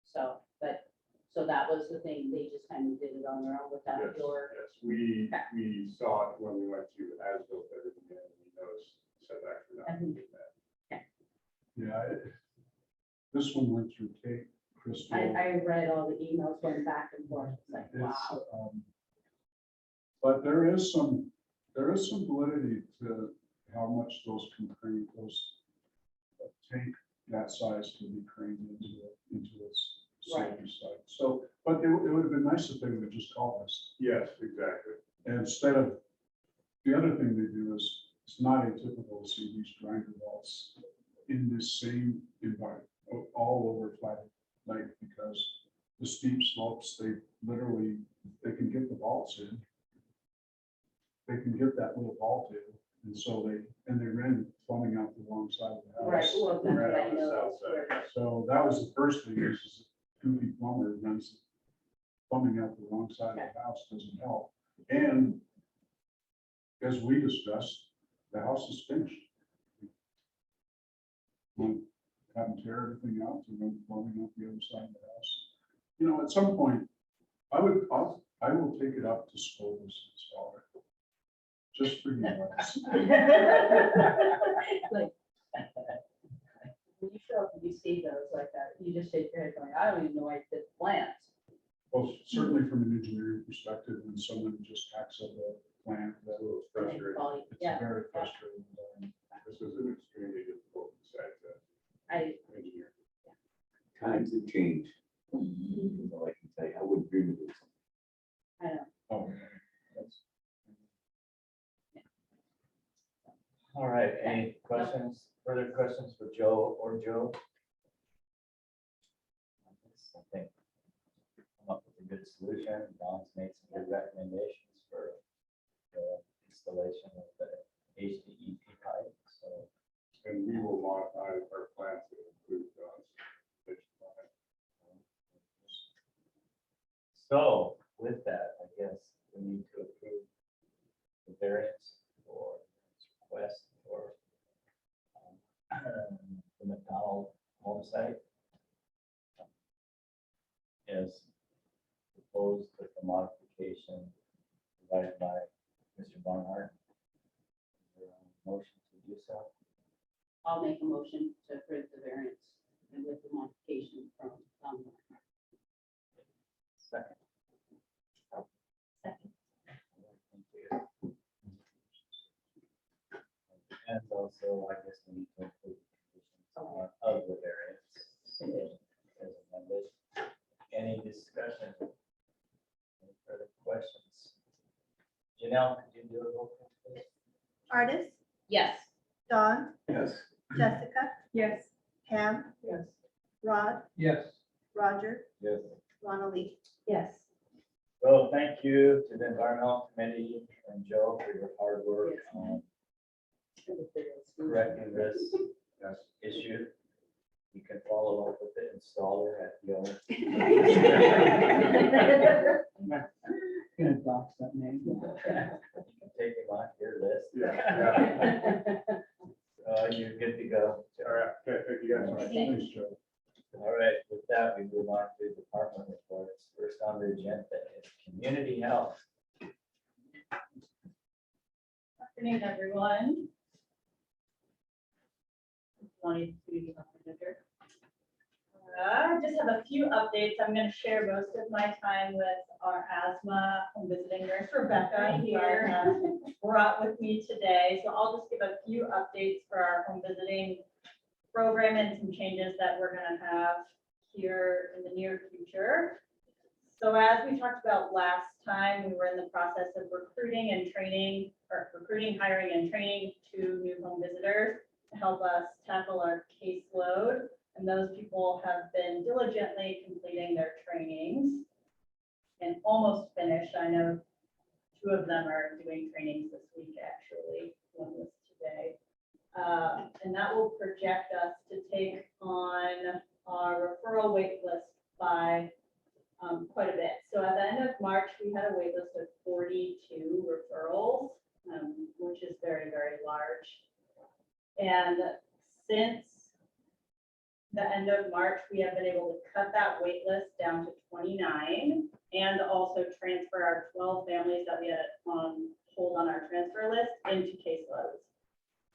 So that was the thing, they just kind of did it on their own without Yes, your, yes, we saw it when we went to as-built everything, and we noticed setbacks were not meeting that. Yeah, this one went through Kate, Crystal. I read all the emails going back and forth, it's like, wow. But there is some validity to how much those tank that size can be craned into its Right. safety site. So, but it would have been nice if they would have just called us. Yes, exactly. And instead of, the other thing they do is, it's not atypical to see these grinder vaults in this same environment, all over Flat Lake, because the steep slopes, they can get the vaults in. They can get that little vault in, and so they ran plumbing out the wrong side of the house. Right, well, that's Right what I on the know. south side. Where- So that was the first thing, is goofy plumber runs plumbing out the wrong side of the house, doesn't help. And as we discussed, the house is finished. We have them tear everything out and run plumbing out the other side of the house. You know, at some point, I will take it up to Scoville's installer. Just for you guys. Like, when you show up and you see those like that, you just shake your head going, I don't even know why I did plans. Well, certainly from an engineering perspective, when someone just hacks up a plant, that It was frustrating. it's Yeah, very frustrating. This was an extremely difficult site to I, engineer. Times have changed. That's all I can tell you. I wouldn't dream of this. I know. Oh, that's- All right, any questions, further questions for Joe or Joe? I think come up with a good solution. Don's made some good recommendations for the installation of the HDEP pipe, so. And we will modify our plans to include those. So with that, I guess we need to approve the variance for this request for the McDonald home site. As proposed with the modification provided by Mr. Barnhart. Is there a motion to do so? I'll make a motion to approve the variance and with the modification from, Second. second. Thank you. And also, I guess we need to include the conditions of the variance as amended. Any discussion? Any further questions? Janelle, could you do a roll call, please? Artist, Yes. Dawn, Yes. Jessica, Yes. Pam, Yes. Rod, Yes. Roger, Yes. Ronald. Yes. Well, thank you to the environmental committee and Joe for your hard work on correcting this issue. You can follow up with the installer at the owner. Gonna box that name. You can take him off your list. Yeah. You're good to go. All right, okay, thank you guys. Thanks, Joe. All right, with that, we move on to department reports. First on the agenda is community health. Afternoon, everyone. Wanted to I just have a few updates. I'm going to share most of my time with our asthma home visiting nurse, Rebecca, here, brought with me today. So I'll just give a few updates for our home visiting program and some changes that we're going to have here in the near future. So as we talked about last time, we were in the process of recruiting, hiring, and training 2 new home visitors to help us tackle our caseload. And those people have been diligently completing their trainings and almost finished. I know 2 of them are doing trainings this week, actually. One was today. And that will project us to take on our referral wait list by quite a bit. So at the end of March, we had a wait list of 42 referrals, which is very, very large. And since the end of March, we have been able to cut that wait list down to 29 and also transfer our 12 families that we had on hold on our transfer list into caseloads.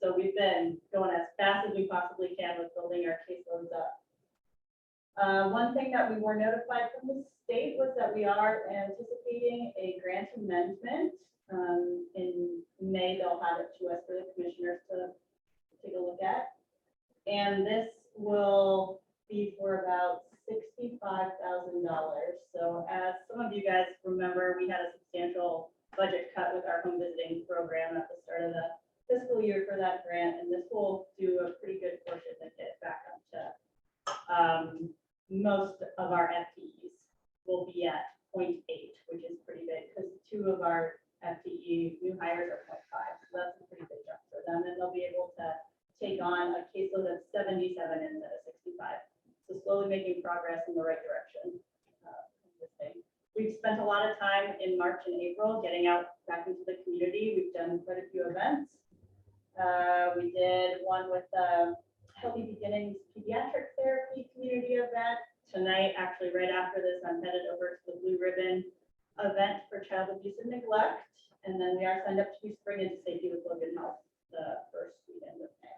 So we've been going as fast as we possibly can with building our caseloads up. One thing that we were notified from the state was that we are anticipating a grant amendment. In May, they'll have it to us for the commissioners to take a look at. And this will be for about $65,000. So as some of you guys remember, we had a substantial budget cut with our home visiting program at the start of the fiscal year for that grant, and this will do a pretty good portion to get back up to most of our FTEs will be at 0.8, which is pretty big because 2 of our FTE new hires are 0.5. So that's a pretty big jump for them, and they'll be able to take on a caseload of 77 instead of 65. So slowly making progress in the right direction. We've spent a lot of time in March and April getting out back into the community. We've done quite a few events. We did one with the Healthy Beginnings Pediatric Therapy community event. Tonight, actually right after this, I'm headed over to the Blue Ribbon event for child abuse and neglect. And then we are signed up to do Spring into Safety with Logan Health the first weekend of May.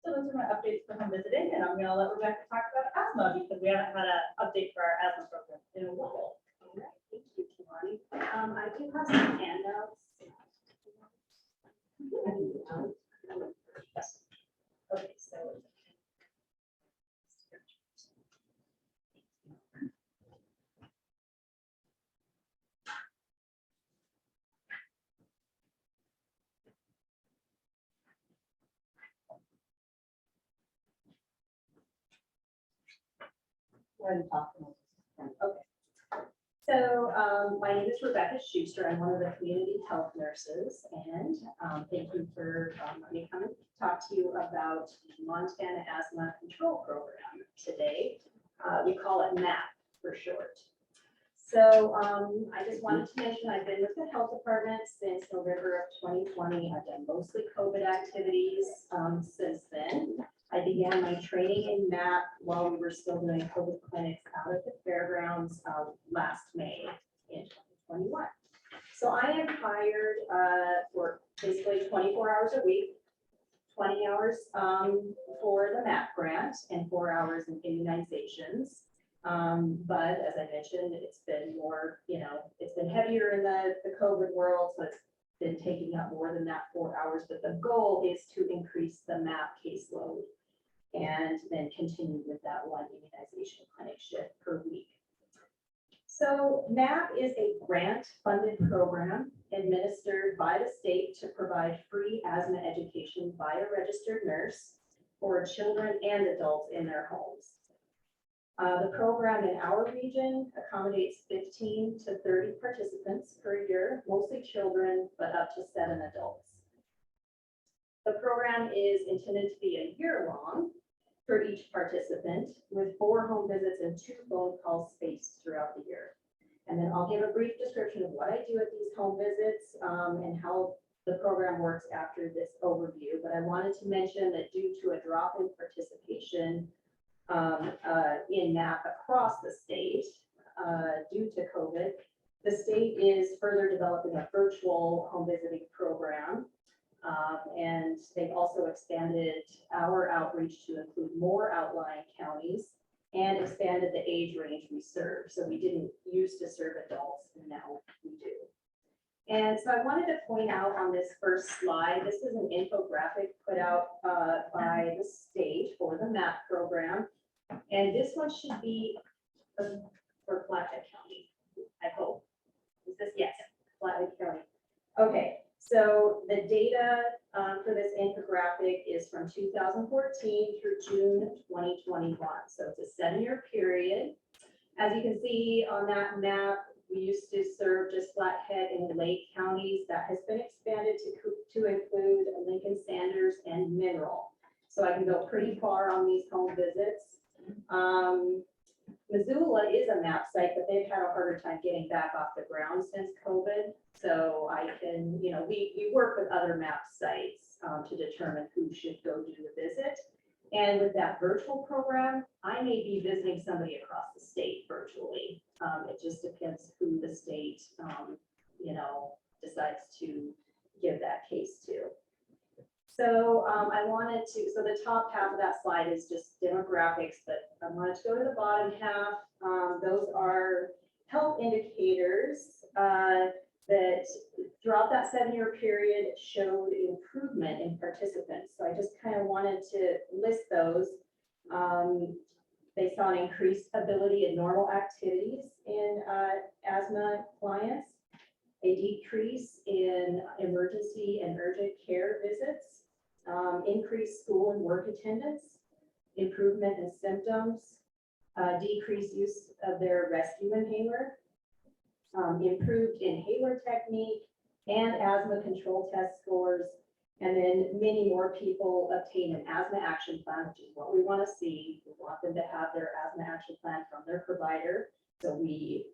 So those are my updates for home visiting, and I'm going to let Rebecca talk about asthma because we haven't had an update for our asthma program in a while. All right, thank you, Kiwani. I do have some handouts. Okay, so So my name is Rebecca Schuster. I'm one of the community health nurses, and thank you for letting me come and talk to you about the Montana Asthma Control Program today. We call it MAP for short. So I just wanted to mention I've been with the health department since November of 2020. I've done mostly COVID activities since then. I began my training in MAP while we were still doing COVID clinics out at the fairgrounds last May in 2021. So I am hired for basically 24 hours a week, 20 hours for the MAP grant and 4 hours in immunizations. But as I mentioned, it's been more, it's been heavier in the COVID world, so it's been taking up more than that 4 hours. But the goal is to increase the MAP caseload and then continue with that one immunization clinic shift per week. So MAP is a grant-funded program administered by the state to provide free asthma education by a registered nurse for children and adults in their homes. The program in our region accommodates 15 to 30 participants per year, mostly children, but up to 7 adults. The program is intended to be a year long for each participant, with 4 home visits and 2 phone calls spaced throughout the year. And then I'll give a brief description of what I do at these home visits and how the program works after this overview. But I wanted to mention that due to a drop in participation in MAP across the state due to COVID, the state is further developing a virtual home visiting program. And they've also expanded our outreach to include more outlying counties and expanded the age range we serve. So we didn't used to serve adults, and now we do. And so I wanted to point out on this first slide, this is an infographic put out by the state for the MAP program. And this one should be for Flathead County, I hope. Is this, yes, Flathead County. Okay, so the data for this infographic is from 2014 through June 2021. So it's a 7-year period. As you can see on that map, we used to serve just Flathead and Lake counties. That has been expanded to include Lincoln, Sanders, and Mineral. So I can go pretty far on these home visits. Missoula is a MAP site, but they've had a harder time getting back off the ground since COVID. So I can, we work with other MAP sites to determine who should go do the visit. And with that virtual program, I may be visiting somebody across the state virtually. It just depends who the state, decides to give that case to. So so the top half of that slide is just demographics, but I wanted to go to the bottom half. Those are health indicators that throughout that 7-year period showed improvement in participants. So I just kind of wanted to list those. They saw an increased ability in normal activities in asthma clients, a decrease in emergency and urgent care visits, increased school and work attendance, improvement in symptoms, decreased use of their rescue inhaler, improved inhaler technique, and asthma control test scores. And then many more people obtain an asthma action plan, which is what we want to see. We want them to have their asthma action plan from their provider. So we,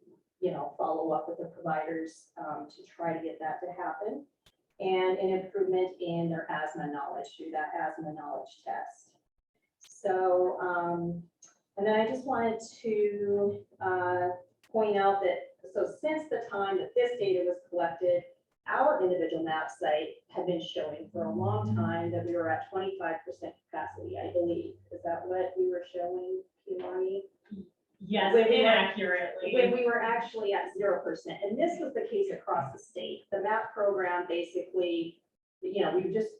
follow up with the providers to try to get that to happen. And an improvement in their asthma knowledge through that asthma knowledge test. So, and then I just wanted to point out that, so since the time that this data was collected, our individual MAP site had been showing for a long time that we were at 25% capacity, I believe. Is that what we were showing, Kimani? Yes, When we were- inaccurately. When we were actually at 0%. And this was the case across the state. The MAP program basically,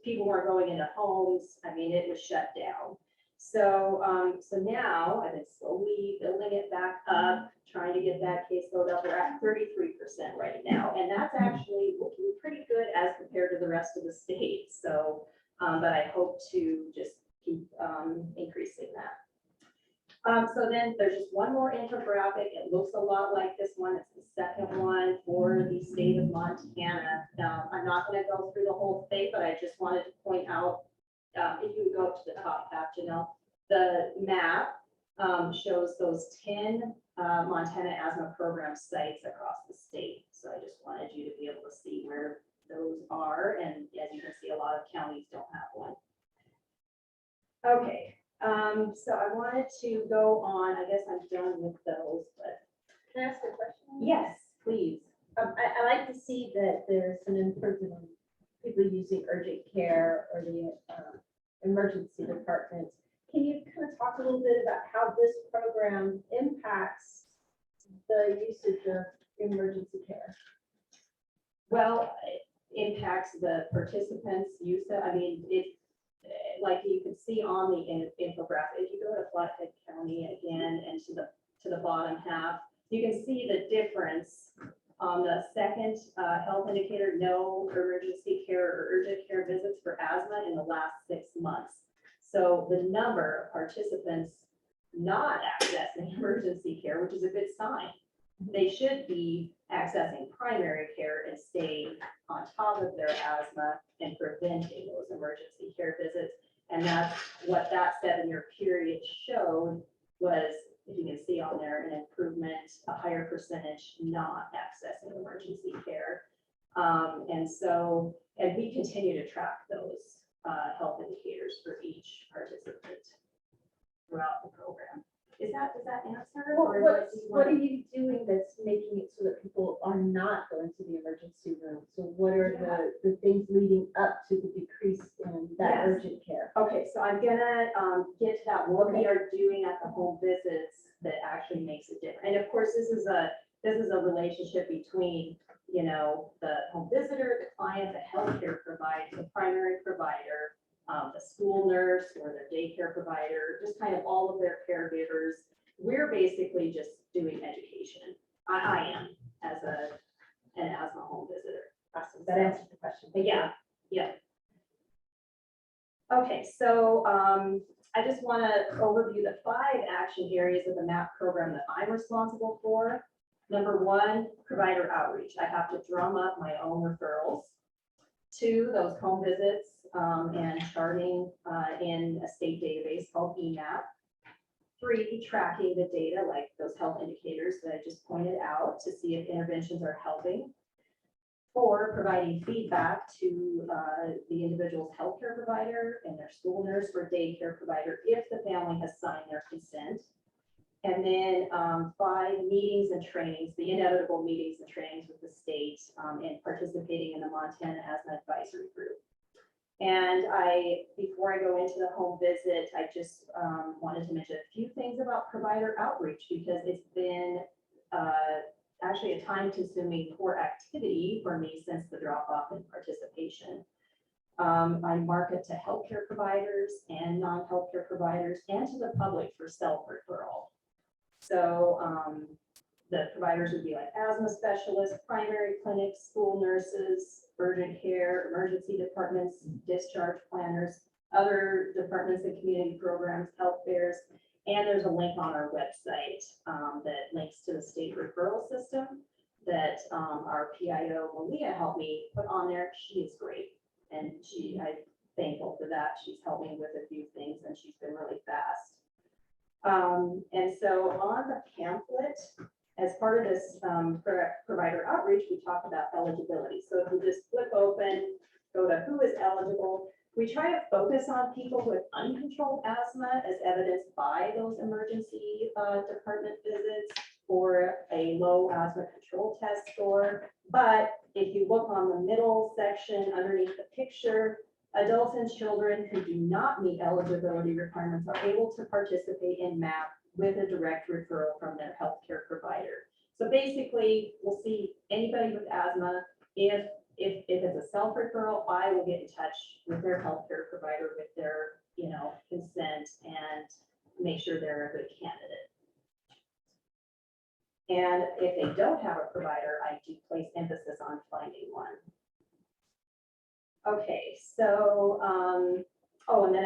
people weren't going into homes. I mean, it was shut down. So, so now I've been slowly building it back up, trying to get that caseload up. We're at 33% right now. And that's actually looking pretty good as compared to the rest of the state. So, but I hope to just keep increasing that. So then there's just one more infographic. It looks a lot like this one. It's the second one for the state of Montana. I'm not going to go through the whole thing, but I just wanted to point out, if you would go up to the top half, the map shows those 10 Montana asthma program sites across the state. So I just wanted you to be able to see where those are. And as you can see, a lot of counties don't have one. Okay, so I wanted to go on, I guess I'm done with those, but Can I ask a question? yes, please. I like to see that there's an improvement in people using urgent care or the emergency departments. Can you kind of talk a little bit about how this program impacts the usage of emergency care? Well, it impacts the participants' use of, I mean, it, like you can see on the infographic, if you go to Flathead County again and to the bottom half, you can see the difference on the second health indicator, no emergency care or urgent care visits for asthma in the last 6 months. So the number of participants not accessing emergency care, which is a good sign. They should be accessing primary care and staying on top of their asthma and preventing those emergency care visits. And that's what that 7-year period showed was, if you can see on there, an improvement, a higher percentage not accessing emergency care. And we continue to track those health indicators for each participant throughout the program. Does that answer? Well, or what do you are want- you doing that's making it so that people are not going to the emergency room? So what are the things leading up to the decrease in that Yes. urgent care? Okay, so I'm gonna get to that, what we are doing at the home visits that actually makes a difference. And of course, this is a relationship between, you know, the home visitor, the client, the healthcare provider, the primary provider, the school nurse or the daycare provider, just kind of all of their caregivers. We're basically just doing education. I am as an asthma home visitor. Awesome, that answers the question. But yeah. Okay, so I just want to overview the 5 action areas of the MAP program that I'm responsible for. Number 1, provider outreach. I have to drum up my own referrals. 2, those home visits and charting in a state database called EMAP. 3, tracking the data like those health indicators that I just pointed out to see if interventions are helping. 4, providing feedback to the individual's healthcare provider and their school nurse or daycare provider if the family has signed their consent. And then 5, meetings and trainings, the inevitable meetings and trainings with the state and participating in the Montana Asthma Advisory Group. And before I go into the home visit, I just wanted to mention a few things about provider outreach because it's been actually a time-consuming core activity for me since the drop-off in participation. I market to healthcare providers and non-healthcare providers and to the public for self-referral. So the providers would be like asthma specialists, primary clinics, school nurses, urgent care, emergency departments, discharge planners, other departments and community programs, health fairs. And there's a link on our website that links to the state referral system that our PIO, Malia, helped me put on there. She is great. And I'm thankful for that. She's helped me with a few things and she's been really fast. And so on the pamphlet, as part of this provider outreach, we talk about eligibility. So if you just flip open, go to who is eligible. We try to focus on people with uncontrolled asthma as evidenced by those emergency department visits or a low asthma control test score. But if you look on the middle section underneath the picture, adults and children who do not meet eligibility requirements are able to participate in MAP with a direct referral from their healthcare provider. So basically, we'll see anybody with asthma. If it's a self-referral, I will get in touch with their healthcare provider with their, consent and make sure they're a good candidate. And if they don't have a provider, I do place emphasis on finding one. Okay, so, and then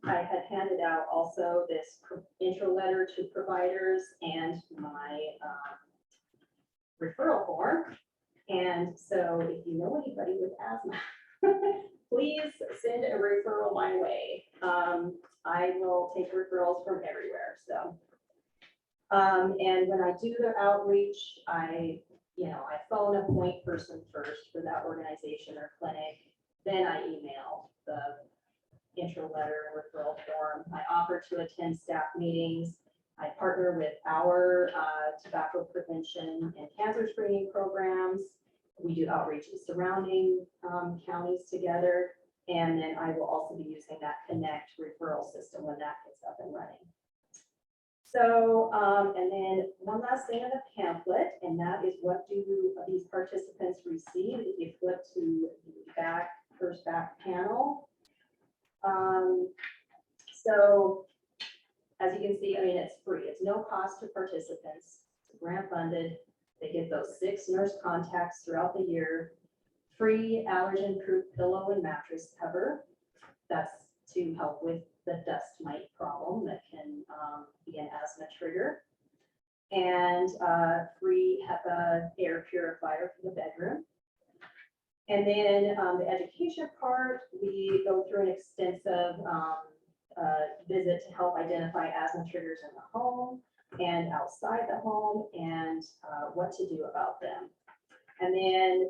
I had handed out also this intro letter to providers and my referral form. And so if you know anybody with asthma, please send a referral my way. I will take referrals from everywhere. So, and when I do the outreach, I phone a point person first for that organization or clinic. Then I email intro letter and referral form. I offer to attend staff meetings. I partner with our tobacco prevention and cancer screening programs. We do outreach to surrounding counties together. And then I will also be using that Connect referral system when that gets up and running. So, and then one last thing in the pamphlet, and that is what do these participants receive? If you flip to the first back panel. So as you can see, I mean, it's free. It's no cost to participants. It's grant funded. They get those 6 nurse contacts throughout the year. Free allergen-proof pillow and mattress cover. That's to help with the dust mite problem that can be an asthma trigger. And free HEPA air purifier for the bedroom. And then the education part, we go through an extensive visit to help identify asthma triggers in the home and outside the home and what to do about them. And then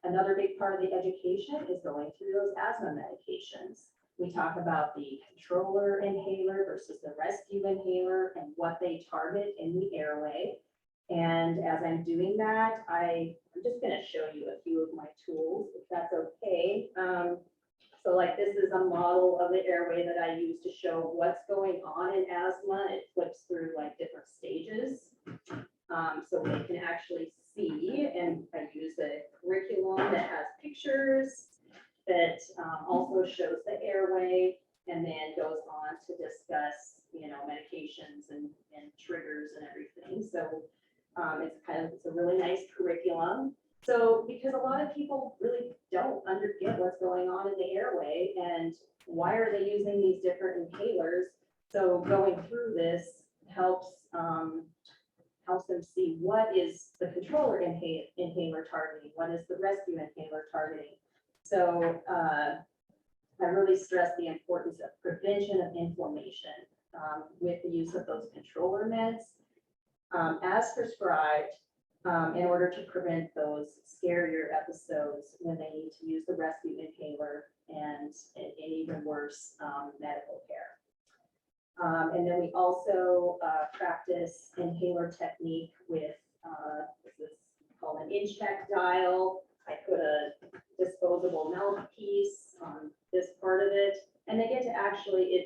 another big part of the education is going through those asthma medications. We talk about the controller inhaler versus the rescue inhaler and what they target in the airway. And as I'm doing that, I'm just going to show you a few of my tools, if that's okay. So like this is a model of the airway that I use to show what's going on in asthma. It flips through like different stages. So they can actually see, and I use a curriculum that has pictures that also shows the airway and then goes on to discuss, you know, medications and triggers and everything. So it's a really nice curriculum. So because a lot of people really don't get what's going on in the airway and why are they using these different inhalers. So going through this helps them see what is the controller inhaler targeting, what is the rescue inhaler targeting. So I really stress the importance of prevention of inflammation with the use of those controller meds as prescribed in order to prevent those scarier episodes when they need to use the rescue inhaler and even worse, medical care. And then we also practice inhaler technique with this is called an in-check dial. I put a disposable mouthpiece on this part of it, and they get to actually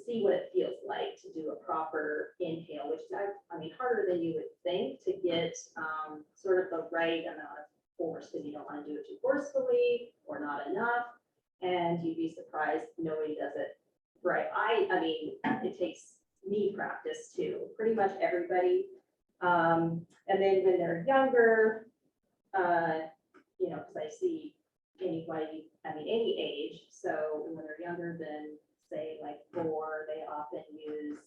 see what it feels like to do a proper inhale, which is, I mean, harder than you would think to get sort of the right amount of force, because you don't want to do it too forcefully or not enough. And you'd be surprised, nobody does it right. I mean, it takes me practice too, pretty much everybody. And then when they're younger, you know, because I see anybody, I mean, any age. So when they're younger than say like 4, they often use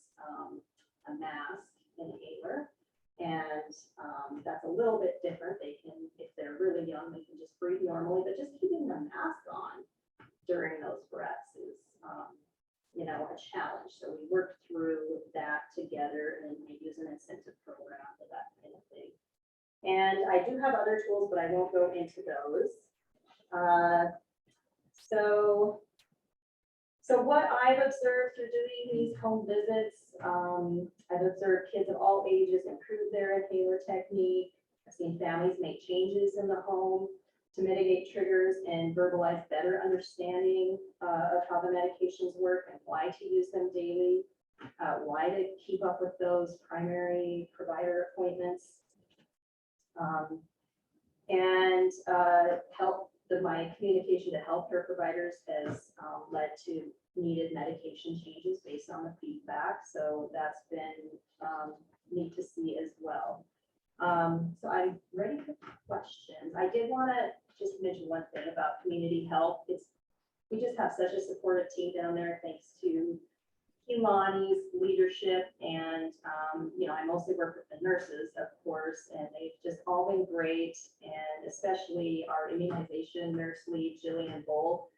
a mask inhaler. And that's a little bit different. They can, if they're really young, they can just breathe normally, but just keeping the mask on during those breaths is, you know, a challenge. So we work through that together and we use an incentive program for that kind of thing. And I do have other tools, but I won't go into those. So what I've observed through doing these home visits, I've observed kids of all ages improve their inhaler technique. I've seen families make changes in the home to mitigate triggers and verbalize better understanding of how the medications work and why to use them daily, why to keep up with those primary provider appointments, and my communication to healthcare providers has led to needed medication changes based on the feedback. So that's been neat to see as well. So I'm ready for questions. I did want to just mention one thing about community health. We just have such a supportive team down there, thanks to Kimani's leadership. And, you know, I mostly work with the nurses, of course, and they've just all been great. And especially our immunization nurse lead, Jillian Bull.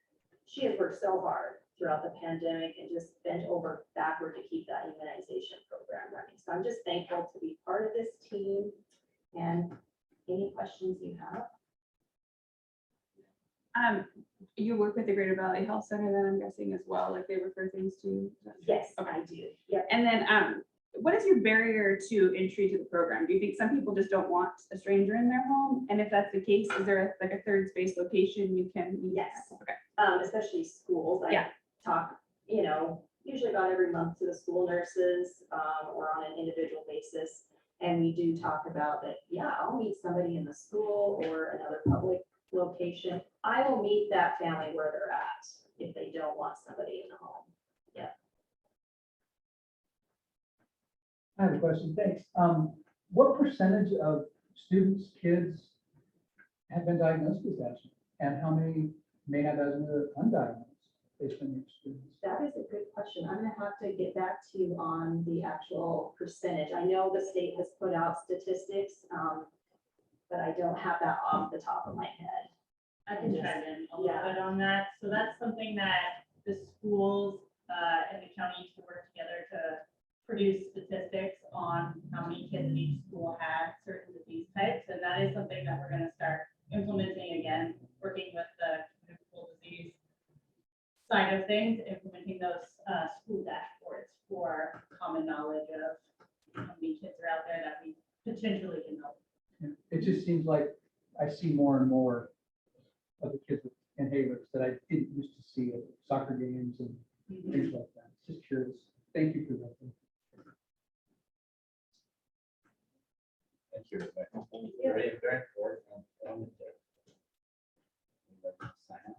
She has worked so hard throughout the pandemic and just bent over backward to keep that immunization program running. So I'm just thankful to be part of this team. And any questions you have? You work with the Greater Valley Health Center then, I'm guessing as well, like they refer things to? Yes, Okay. I do. Yep. And then, what is your barrier to entry to the program? Do you think some people just don't want a stranger in their home? And if that's the case, is there like a third space location you can? Yes. Okay. Especially schools. I Yeah. talk, usually about every month to the school nurses, or on an individual basis. And we do talk about that, yeah, I'll meet somebody in the school or another public location. I will meet that family where they're at if they don't want somebody in the home. I have a question, thanks. What percentage of students, kids have been diagnosed with asthma? And how many may have asthma undiagnosed based on your experience? That is a good question. I'm gonna have to get back to you on the actual percentage. I know the state has put out statistics, but I don't have that off the top of my head. I can Yes. chime in a little Yeah. bit on that. So that's something that the schools and the county used to work together to produce statistics on how many kids in each school had certain disease types. And that is something that we're going to start implementing again, working with the communicable disease side of things, implementing those school dashboards for common knowledge of how many kids are out there that we potentially can help. Yeah, it just seems like I see more and more of the kids with inhalers that I didn't used to see at soccer games and things like that. Just curious. Thank you for that. Thank you, Rebecca. Very, very important. Informative. Anybody want to sign up?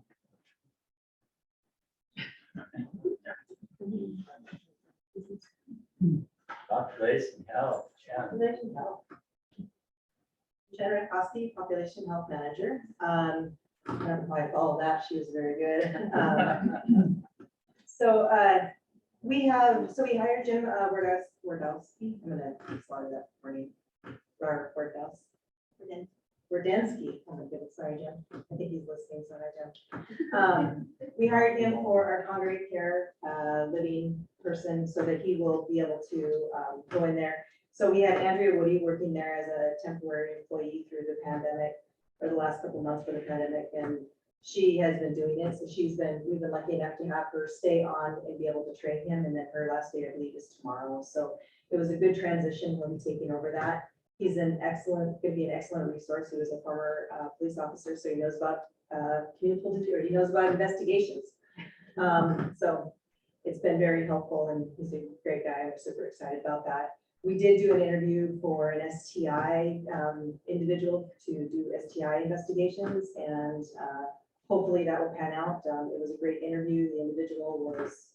Population health, yeah. Population health. Jenna Costi, Population Health Manager. I don't know if I followed that, she was very good. We hired Jim Wardowski, I'm gonna slide that for you. Wardensky, oh my goodness, sorry, Jim, I think he's listening, so hi, Jim. We hired him for our congregate care living person so that he will be able to go in there. So we had Andrea Woody working there as a temporary employee through the pandemic, or the last couple of months for the pandemic, and she has been doing it. So we've been lucky enough to have her stay on and be able to train him, and then her last day, I believe, is tomorrow. So it was a good transition when taking over that. He's going to be an excellent resource. He was a former police officer, so he knows about he knows about investigations. So it's been very helpful, and he's a great guy. I'm super excited about that. We did do an interview for an STI individual to do STI investigations, and hopefully that will pan out. It was a great interview. The individual was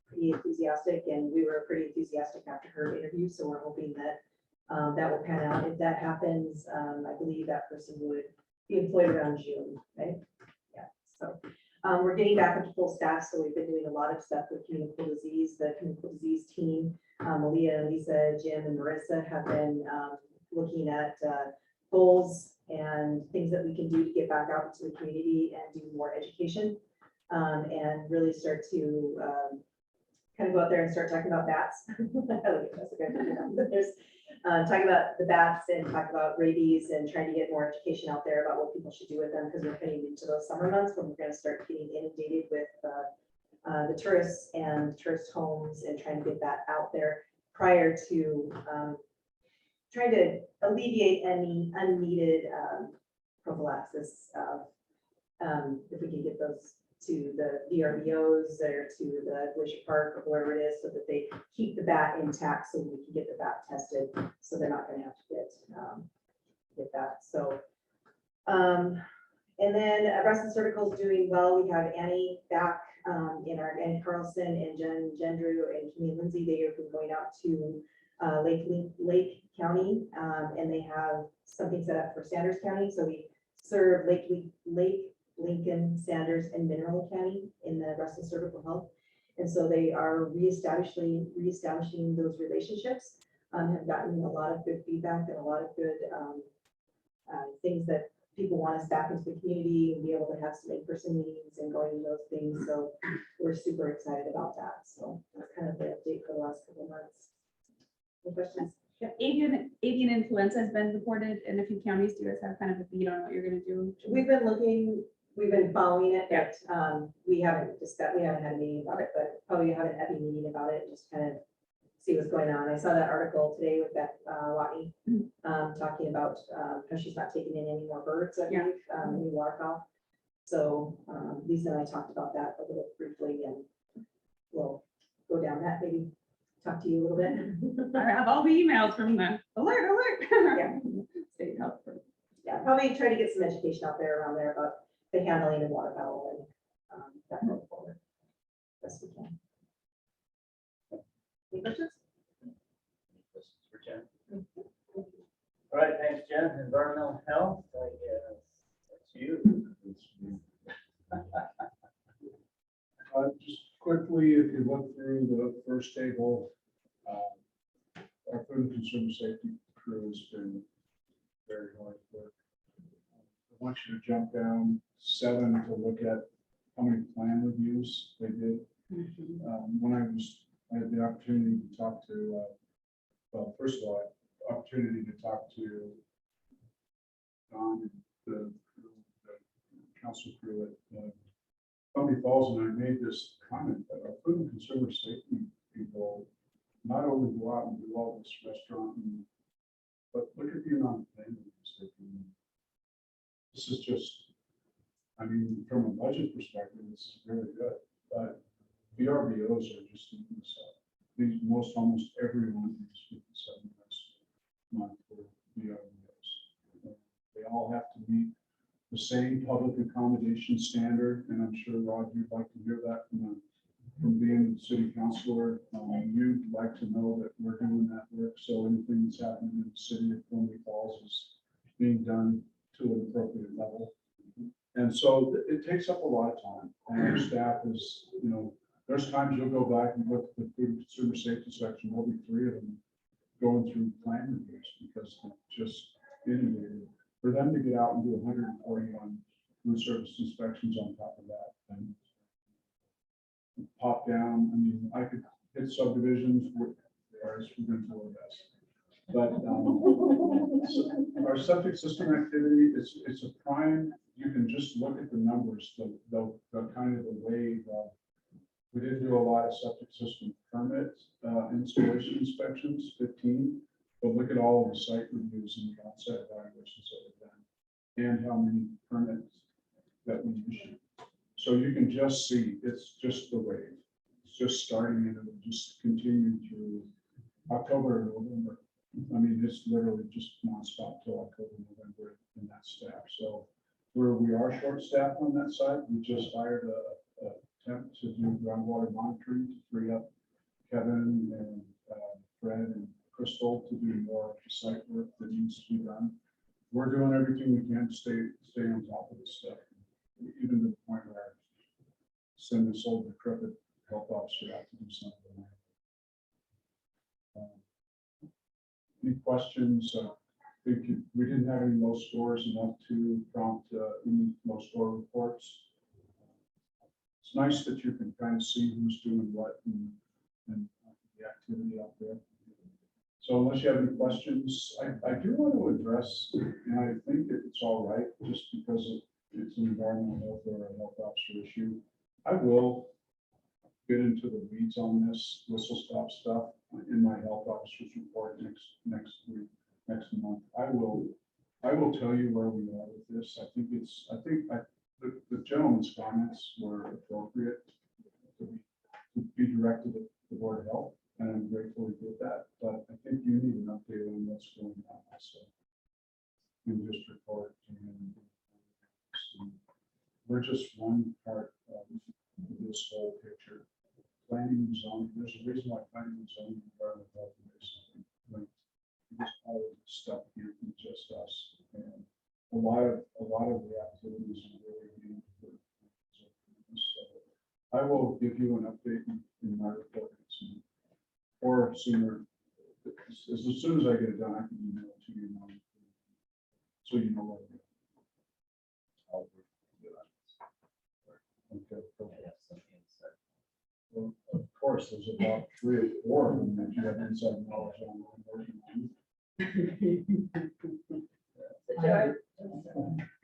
pretty enthusiastic, and we were pretty enthusiastic after her interview. So we're hoping that that will pan out. If that happens, I believe that person would be employed around June, right? Yeah. So we're getting back up to full staff. So we've been doing a lot of stuff with communicable disease. The communicable disease team, Malia, Lisa, Jim, and Marissa have been looking at goals and things that we can do to get back out into the community and do more education, and really start to kind of go out there and start talking about bats. Talk about the bats and talk about rabies and trying to get more education out there about what people should do with them, because we're heading into those summer months when we're going to start getting inundated with the tourists and tourist homes, and trying to get that out there prior to trying to alleviate any unneeded prophylaxis if we can get those to the VRBOs or to the Glacier Park or wherever it is, so that they keep the bat intact, so we can get the bat tested, so they're not going to have to get that. So, and then breast and cervical is doing well. We have Annie back in our Annie Carlson and Jen Drew and Kimmy Lindsay. They have been going out to Lake County, and they have something set up for Sanders County. So we serve Lake Lincoln, Sanders, and Mineral County in the breast and cervical health. And so they are reestablishing those relationships, have gotten a lot of good feedback and a lot of good things that people want us back into the community and be able to have some in-person meetings and going to those things. So we're super excited about that. So that's kind of the update for the last couple of months. Any questions? Avian influenza has been reported in a few counties. Do you guys have kind of a beat on what you're gonna do? We've been following it, but we haven't had a meeting about it, but probably have an epi meeting about it, just kind of see what's going on. I saw that article today with Beth Watney, talking about how she's not taking in any more birds, I believe, any waterfowl. So Lisa and I talked about that a little briefly, and we'll go down that, maybe talk to you a little bit. I have all the emails from the alert. Yeah. State health. Yeah, probably try to get some education out there around there about the handling of waterfowl and that going forward. Best we can. Any questions? Any questions for Jen? All right, thanks, Jen. Environmental health, I guess, that's you. Just quickly, if you look through the first table, our food and consumer safety crew has been very hard work. I want you to jump down 7 to look at how many plan reviews they did. When I had the opportunity to talk to, well, first of all, I had the opportunity to talk to Don, the council crew at Columbia Falls, and I made this comment that our food and consumer safety people not only go out and do all this restaurant, but look at the amount of plan reviews they do. This is just, I mean, from a budget perspective, this is really good, but VRBOs are just eating this up. Almost everyone is 57 this month for VRBOs. They all have to meet the same public accommodation standard, and I'm sure, Rod, you'd like to hear that from being the city councilor. You'd like to know that we're doing that work, so anything that's happening in the city of Columbia Falls is being done to an appropriate level. And so it takes up a lot of time, and our staff is, there's times you'll go back and look at the food and consumer safety section, there'll be 3 of them going through plan reviews because they're just inundated. For them to get out and do 141 food service inspections on top of that, and pop down, I mean, I could hit subdivisions with ours, we're going to do our best. But our septic system activity, it's a prime, you can just look at the numbers, the kind of the wave of, we didn't do a lot of septic system permit installation inspections, 15, but look at all of the site reviews and the outside evaluations that we've done, and how many permits that we issued. So you can just see, it's just the wave. It's just starting and it will just continue through October and November. I mean, it's literally just nonstop till October, November in that staff. So where we are short staffed on that side, we just hired a temp to do groundwater monitoring to free up Kevin and Fred and Crystal to do more of the site work that needs to be done. We're doing everything we can to stay on top of this stuff, even to the point where I send this old decrepit health officer out to do something. Any questions? We didn't have any low scores enough to prompt any low score reports. It's nice that you can kind of see who's doing what and the activity out there. So unless you have any questions, I do want to address, and I think that it's all right, just because it's an environmental health or a health officer issue. I will get into the weeds on this whistle stop stuff in my health officer's report next month. I will tell you where we are with this. I think the gentleman's comments were appropriate to be directed at the Board of Health, and I'm grateful he did that. But I think you need an update on what's going on also in district court. We're just one part of this whole picture. Planning and zoning, there's a reason why planning and zoning and environmental health is something linked. Because all of this stuff can't be just us. And a lot of the activities are really being put. So I will give you an update in my report soon, or sooner. As soon as I get it done, I can email it to you now, so you know what. Okay. Well, of course. course, there's about 3 or 4 of them that you have inside knowledge on. So Joe,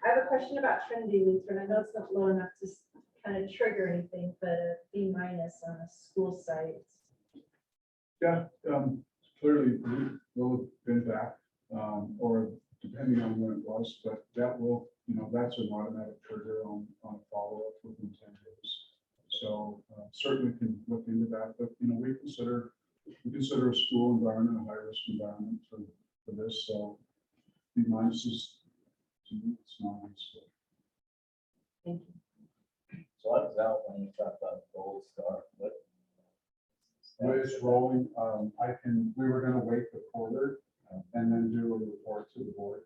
I have a question about Trinity Lutheran. I know it's not low enough to kind of trigger anything, but a B- on a school site. Yeah, clearly, will have been back, or depending on when it was, but that will, that's an automatic trigger on a follow-up within 10 days. So certainly can look into that, but, we consider a school environment, a high-risk environment for this, so B- is, to me, it's not nice. Thank you. So I was out when you talked about Gold Star, but. But it's rolling, we were gonna wait the quarter and then do a report to the board.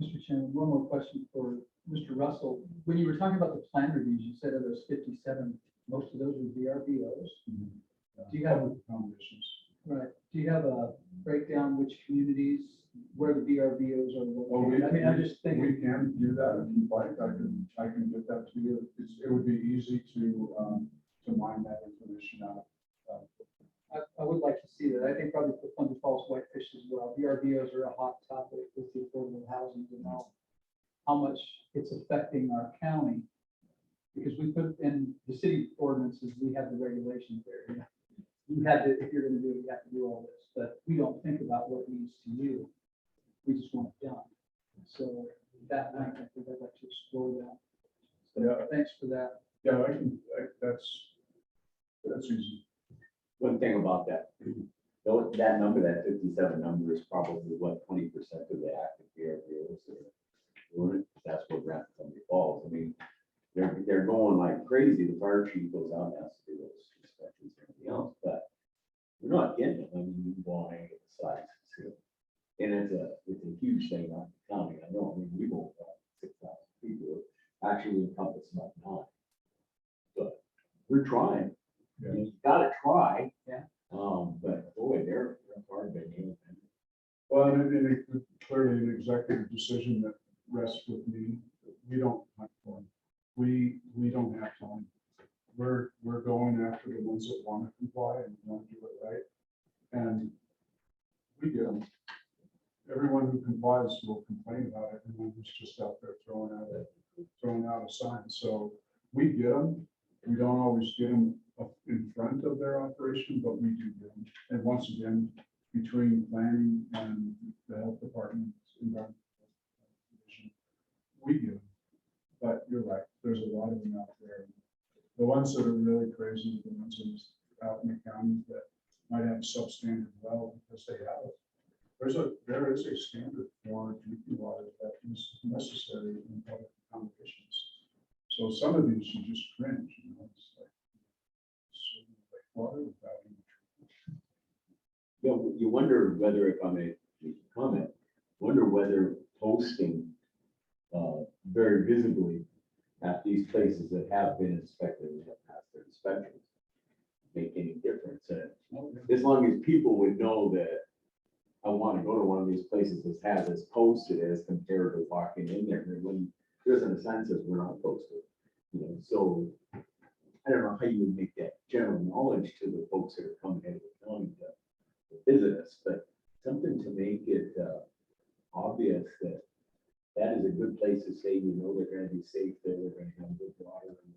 Mr. Chairman, one more question for Mr. Russell. When you were talking about the plan reviews, you said of those 57, most of those were VRBOs. Do you have, Foundations. right, do you have a breakdown which communities, where the VRBOs are Well, located? I mean, I'm just we thinking, can do that if you'd like, I can get that to you. It would be easy to mine that information out. I would like to see that. I think probably for Thunder Falls Whitefish as well. VRBOs are a hot topic with the affordable housing and how much it's affecting our county. Because we put in the city ordinances, we have the regulations there. You have to, if you're gonna do it, you have to do all this, but we don't think about what it means to you. We just want it done. So that night, I think I'd like to explore that. So Yeah. thanks for that. Yeah, that's easy. One thing about that, that number, that 57 number is probably what, 20% of the active VRBOs are. That's what Rapid Thunder Falls. I mean, they're going like crazy. The fire chief goes out and has to do those inspections and everything else, but we're not getting it. I mean, you go on any of the sites too. And it's a huge thing on the county. I know, I mean, we go about 6,000 people, actually encompass about 9. But we're trying. Yeah. You gotta try. Yeah. But boy, they're hard to do. Well, and it clearly an executive decision that rests with me. We don't have time. We don't have time. We're going after the ones that want to comply and want to do it right. And we get them. Everyone who complies will complain about it, and who's just out there throwing out a sign. So we get them. We don't always get them up in front of their operation, but we do get them. And once again, between planning and the health department, environmental division, we get them. But you're right, there's a lot of them out there. The ones that are really crazy, the ones out in the county that might have substandard well because they have it. There is a standard for drinking water that is necessary in public accommodations. So some of these you just cringe, it's like water without any treatment. Yeah, you wonder whether, if I may comment, wonder whether posting very visibly at these places that have been inspected and have passed their inspections make any difference. As long as people would know that I want to go to one of these places that has this posted as compared to walking in there, and when there's an sign says we're not posted, so I don't know how you would make that general knowledge to the folks that are coming into the county to visit us, but something to make it obvious that that is a good place to stay. They're going to be safe there. They're going to have good water. And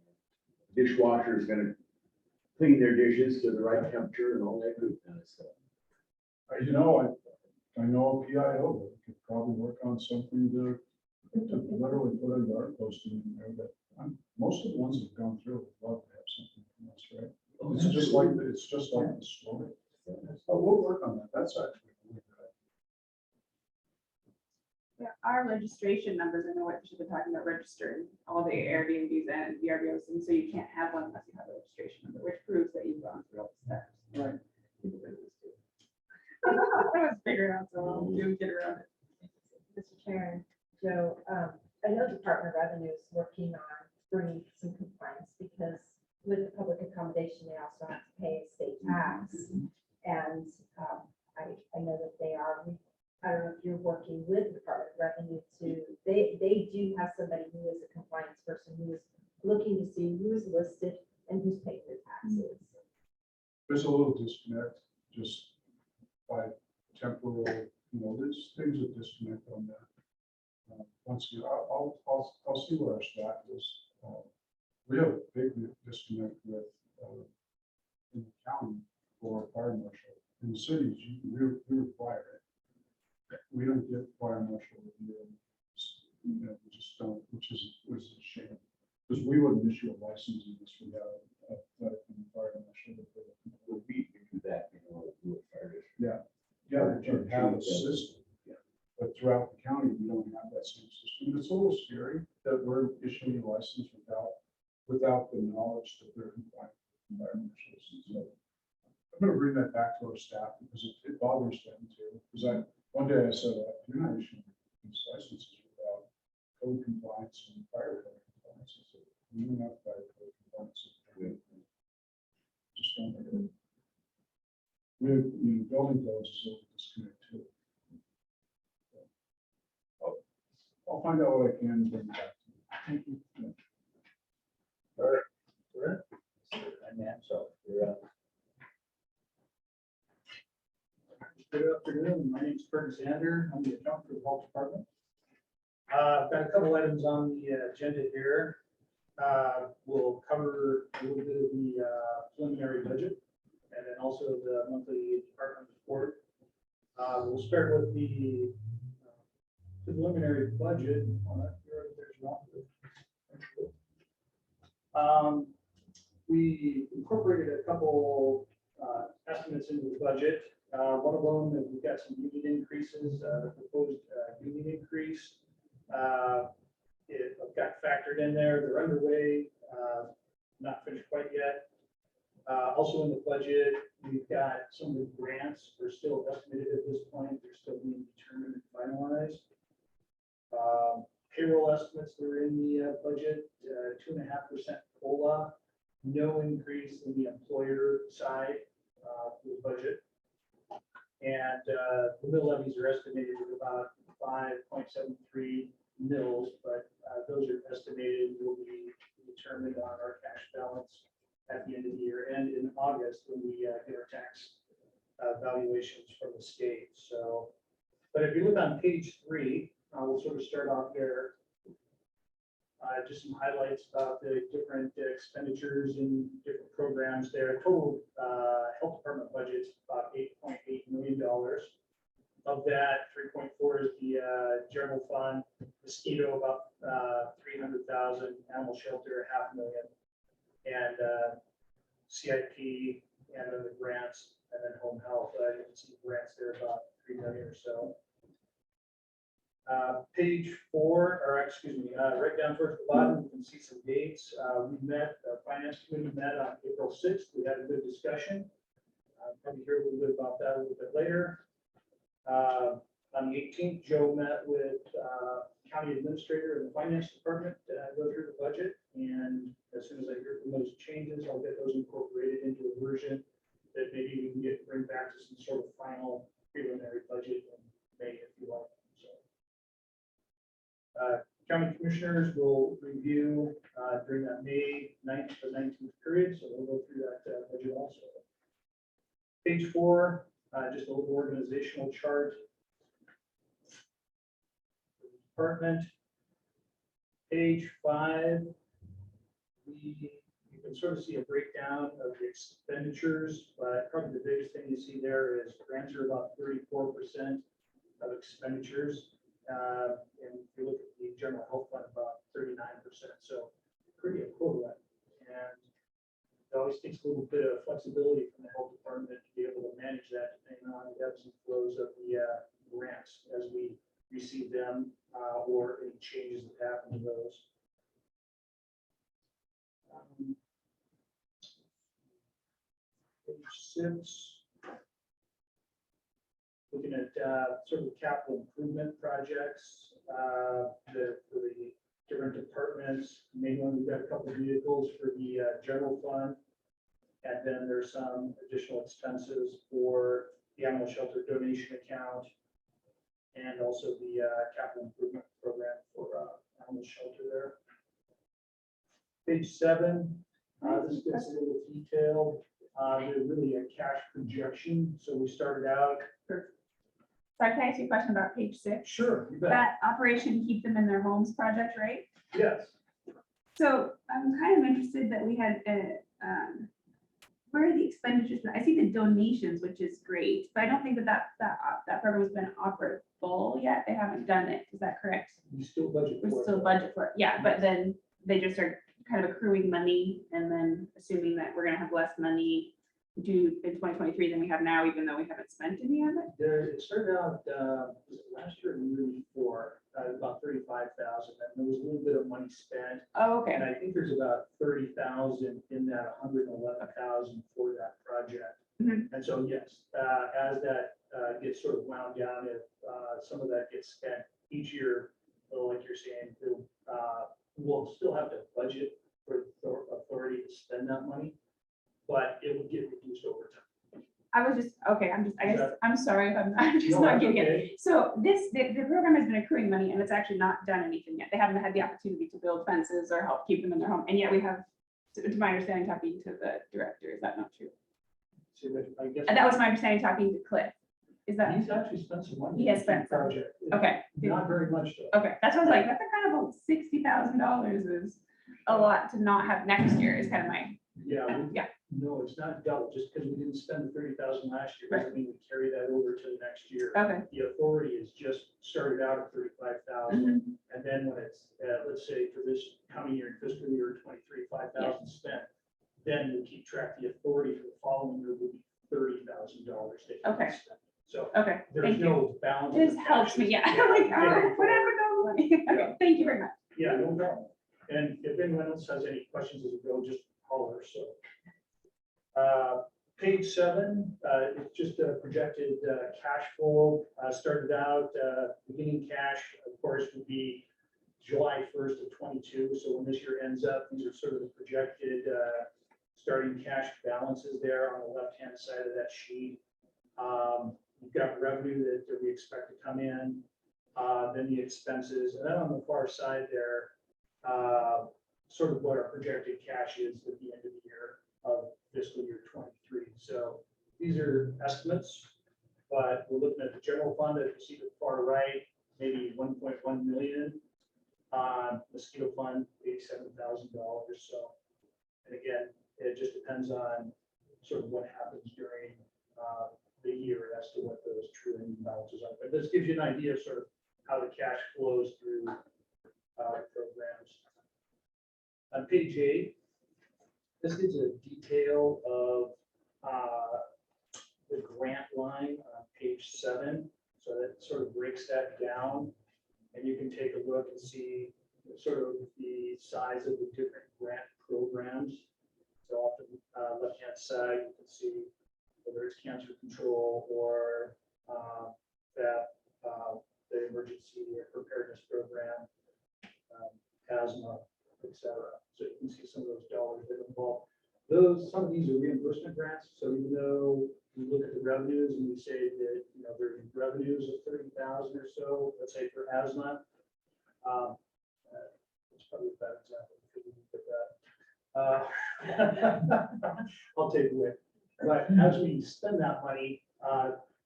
the dishwasher is going to clean their dishes to the right temperature and all that good kind of stuff. I know a PIO that could probably work on something to literally put a yard posting in there that most of the ones that have gone through would love to have something from us, right? It's just like the story. But we'll work on that. That's actually really good. Yeah, our registration numbers, I know what you should be talking about registering all the Airbnbs and VRBOs, and so you can't have one unless you have a registration number, which proves that you've gone through all the steps. Right. I was figuring out, so I'll get around it. Mr. Chair, Joe, I know Department of Revenue is working on bringing some compliance because with the public accommodation, they also have to pay a state tax. And I know that they are, I don't know if you're working with Department of Revenue to, they do have somebody who is a compliance person who is looking looking to see who's listed and who's paying their taxes. There's a little disconnect just by temporal, there's things that disconnect on that. Once again, I'll see where our staff is. We have a big disconnect with, in the county for our fire marshal. In the cities, we require it. We don't get fire marshal review. We just don't, which is a shame. Because we wouldn't issue a license unless we have a fire marshal. Well, we do that, do a fire district. Yeah, we have a system. But throughout the county, we don't have that same system. It's a little scary that we're issuing a license without the knowledge that they're compliant with fire marshals. So I'm gonna bring that back to our staff because it bothers them too. Because one day I said, you're not issuing these licenses without code compliance and fire code compliance. I said, we don't have fire code compliance. Just don't do it. Building codes is a little disconnect too. I'll find out what I can and bring it back to you. Thank you. All right. So you're up. Good afternoon. My name is Curtis Zander. I'm the accountant for the health department. I've got a couple items on the agenda here. We'll cover a little bit of the preliminary budget and then also the monthly department report. We'll start with the preliminary budget. We incorporated a couple estimates into the budget. One of them is we've got some union increases, the proposed union increase. It got factored in there. They're underway, not finished quite yet. Also in the budget, we've got some of the grants. They're still estimated at this point. They're still being determined and finalized. Payroll estimates that are in the budget, 2.5% COLA, no increase in the employer side for the budget. And the mill levies are estimated at about 5.73 mills, but those are estimated will be determined on our cash balance at the end of the year and in August when we get our tax valuations from the state. So, but if you look on page 3, we'll sort of start off there. Just some highlights about the different expenditures in different programs there. Total health department budget is about $8.8 million. Of that, 3.4 is the general fund, mosquito about 300,000, animal shelter $500,000, and CIP, and then the grants, and then home health. You can see grants there about $3 million or so. Page 4, or excuse me, right down towards the bottom, you can see some dates. We met, the finance committee met on April 6th. We had a good discussion. Probably hear a little bit about that a little bit later. On the 18th, Joe met with county administrator and the finance department to go through the budget. And as soon as I hear from those changes, I'll get those incorporated into a version that maybe we can bring back to some sort of final preliminary budget in May if you like. County commissioners will review during that May 9th to 19th period, so we'll go through that budget also. Page 4, just a little organizational chart. Department. Page 5, you can sort of see a breakdown of the expenditures, but probably the biggest thing you see there is grants are about 34% of expenditures. And if you look at the general health fund, about 39%, so pretty equivalent. And it always takes a little bit of flexibility from the health department to be able to manage that depending on the ebbs and flows of the grants as we receive them or any changes that happen to those. Page 6. Looking at sort of capital improvement projects for the different departments. Main one, we've got a couple of vehicles for the general fund. And then there's some additional expenses for the animal shelter donation account and also the capital improvement program for animal shelter there. Page 7, this gets a little detailed. They're really a cash projection. So we started out. Sorry, can I ask you a question about page 6? Sure, you bet. That Operation Keep Them in Their Homes project, right? Yes. So I'm kind of interested that we had, where are the expenditures? I see the donations, which is great, but I don't think that program has been operable yet. They haven't done it. Is that correct? We still budget for it. We're still budget for it. Yeah, but then they just are kind of accruing money and then assuming that we're gonna have less money due in 2023 than we have now, even though we haven't spent any of it. It started out, was it last year or the year before, about 35,000, and there was a little bit of money spent. Oh, okay. And I think there's about 30,000 in that 111,000 for that project. Mhm. And so, yes, as that gets sort of wound down, if some of that gets spent each year, like you're saying, we'll still have to budget for the authority to spend that money, but it would get reduced over time. I was just, okay, I guess, I'm sorry if I'm just No, not that's getting it. okay. So the program has been accruing money and it's actually not done anything yet. They haven't had the opportunity to build fences or help keep them in their home. And yet we have, to my understanding, talking to the director, is that not true? So I guess. And that was my understanding, talking to Cliff. Is that, He's actually spent some money. He has on spent the some. project. okay, Not very much though. okay. That's what I was like, that's a kind of $60,000 is a lot to not have next year is kind of my, Yeah. Yeah. No, it's not double, just because we didn't spend the 30,000 last year, doesn't mean we carry that over to the next year. okay. The authority is just started out at 35,000, Mhm. and then when it's, let's say for this coming year, fiscal year 23, 5,000 spent, then we'll keep track. The authority for the following year will be $30,000. they can Okay. spend. So Okay, there's thank you. no balance. It just helps me, yeah. I'm like, oh, whatever, no money. Okay, thank you very much. Yeah, no problem. And if anyone else has any questions as we go, just holler, so. Page 7, it's just a projected cash flow. Started out, beginning cash, of course, would be July 1st of 22. So when this year ends up, these are sort of the projected starting cash balances there on the left-hand side of that sheet. We've got revenue that we expect to come in, then the expenses, and then on the far side there, sort of what our projected cash is at the end of the year of fiscal year 23. So these are estimates, but we're looking at the general fund, as you see the far right, maybe 1.1 million. Mosquito fund, $87,000. So, and again, it just depends on sort of what happens during the year as to what those true ending balances are. But this gives you an idea of sort of how the cash flows through programs. On page 8, this gives a detail of the grant line on page 7. So that sort of breaks that down. And you can take a look and see sort of the size of the different grant programs. So off the left-hand side, you can see whether it's cancer control or the emergency preparedness program, asthma, etc. So you can see some of those dollars that are involved. Some of these are reimbursement grants. So even though we look at the revenues and we say that, you know, there's revenues of 30,000 or so, let's say for asthma, it's probably a bad example because we didn't get that. I'll take it away. But as we spend that money,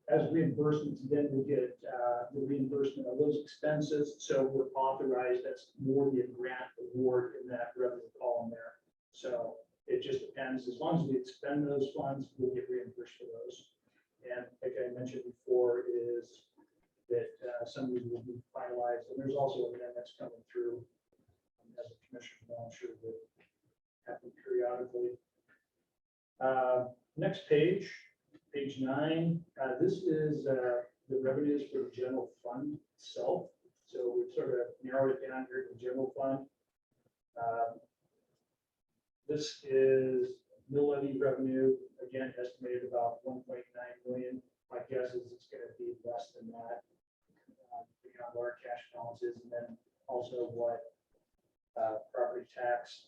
as reimbursements, then we get the reimbursement of those expenses. So we're authorized, that's more the grant award in that revenue column there. So it just depends. As long as we expend those funds, we'll get reimbursed for those. And like I mentioned before, is that some of these will be finalized. And there's also a grant that's coming through as a commissioner, I'm sure that happen periodically. Next page, page 9. This is the revenues for the general fund itself. So we've sort of narrowed it down here to the general fund. This is mill levy revenue, again, estimated about 1.9 million. My guess is it's going to be less than that, beyond our cash balances, and then also what property tax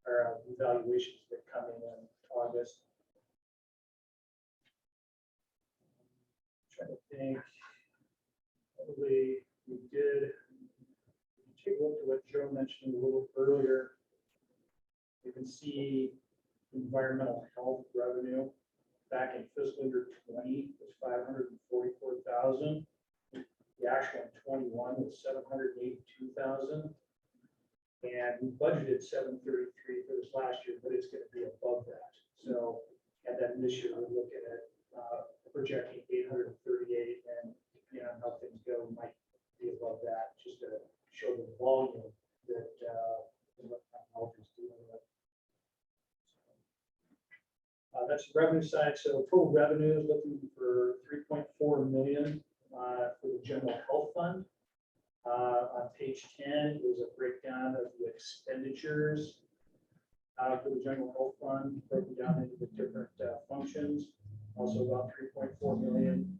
or evaluations that come in August. Trying to think, probably we did take a look at what Joe mentioned a little earlier, you can see environmental health revenue back in fiscal year 20 was 544,000. The actual in 21 was 782,000. And we budgeted 733 for this last year, but it's going to be above that. So, and then this year we're looking at projecting 838, and depending on how things go, we might be above that, just to show the volume that health is dealing with. That's the revenue side. So total revenue is looking for 3.4 million for the general health fund. On page 10 is a breakdown of the expenditures for the general health fund, broken down into the different functions. Also about 3.4 million.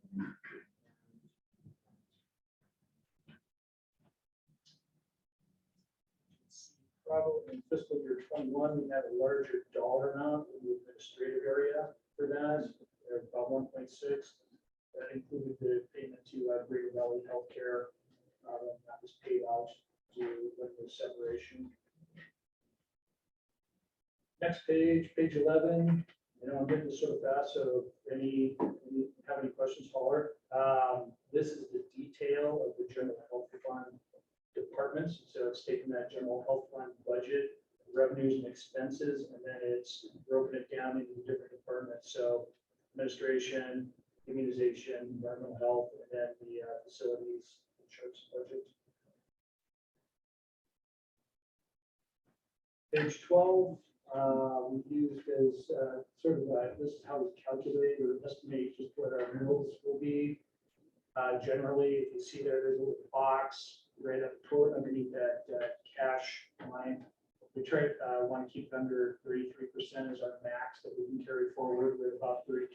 Probably in fiscal year 21, we had a larger dollar amount in the administrative area for that, about 1.6. That included the payment to Greater Valley Healthcare. That was paid out to when the separation. Next page, page 11. I'm getting this sort of fast, so have any questions, holler. This is the detail of the general health fund departments. So it's taking that general health fund budget, revenues and expenses, and then it's broken it down into different departments. So administration, immunization, environmental health, and then the facilities insurance budget. Page 12, we used as sort of this is how we calculate or estimate just what our mills will be. Generally, if you see there's a little box right up toward underneath that cash line. We want to keep under 33% as our max that we can carry forward with about 32%.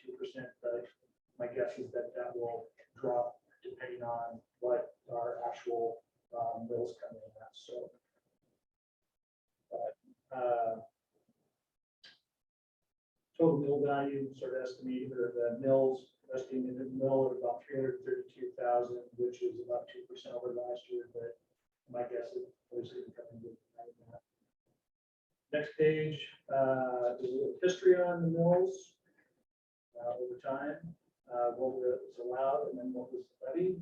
But my guess is that that will drop depending on what our actual mills come in at. So, total mill value sort of estimated, or the mills estimated the mill at about 332,000, which is about 2% over last year. But my guess is it's going to come in higher than that. Next page is a little history on the mills over time, what was allowed, and then what was levied.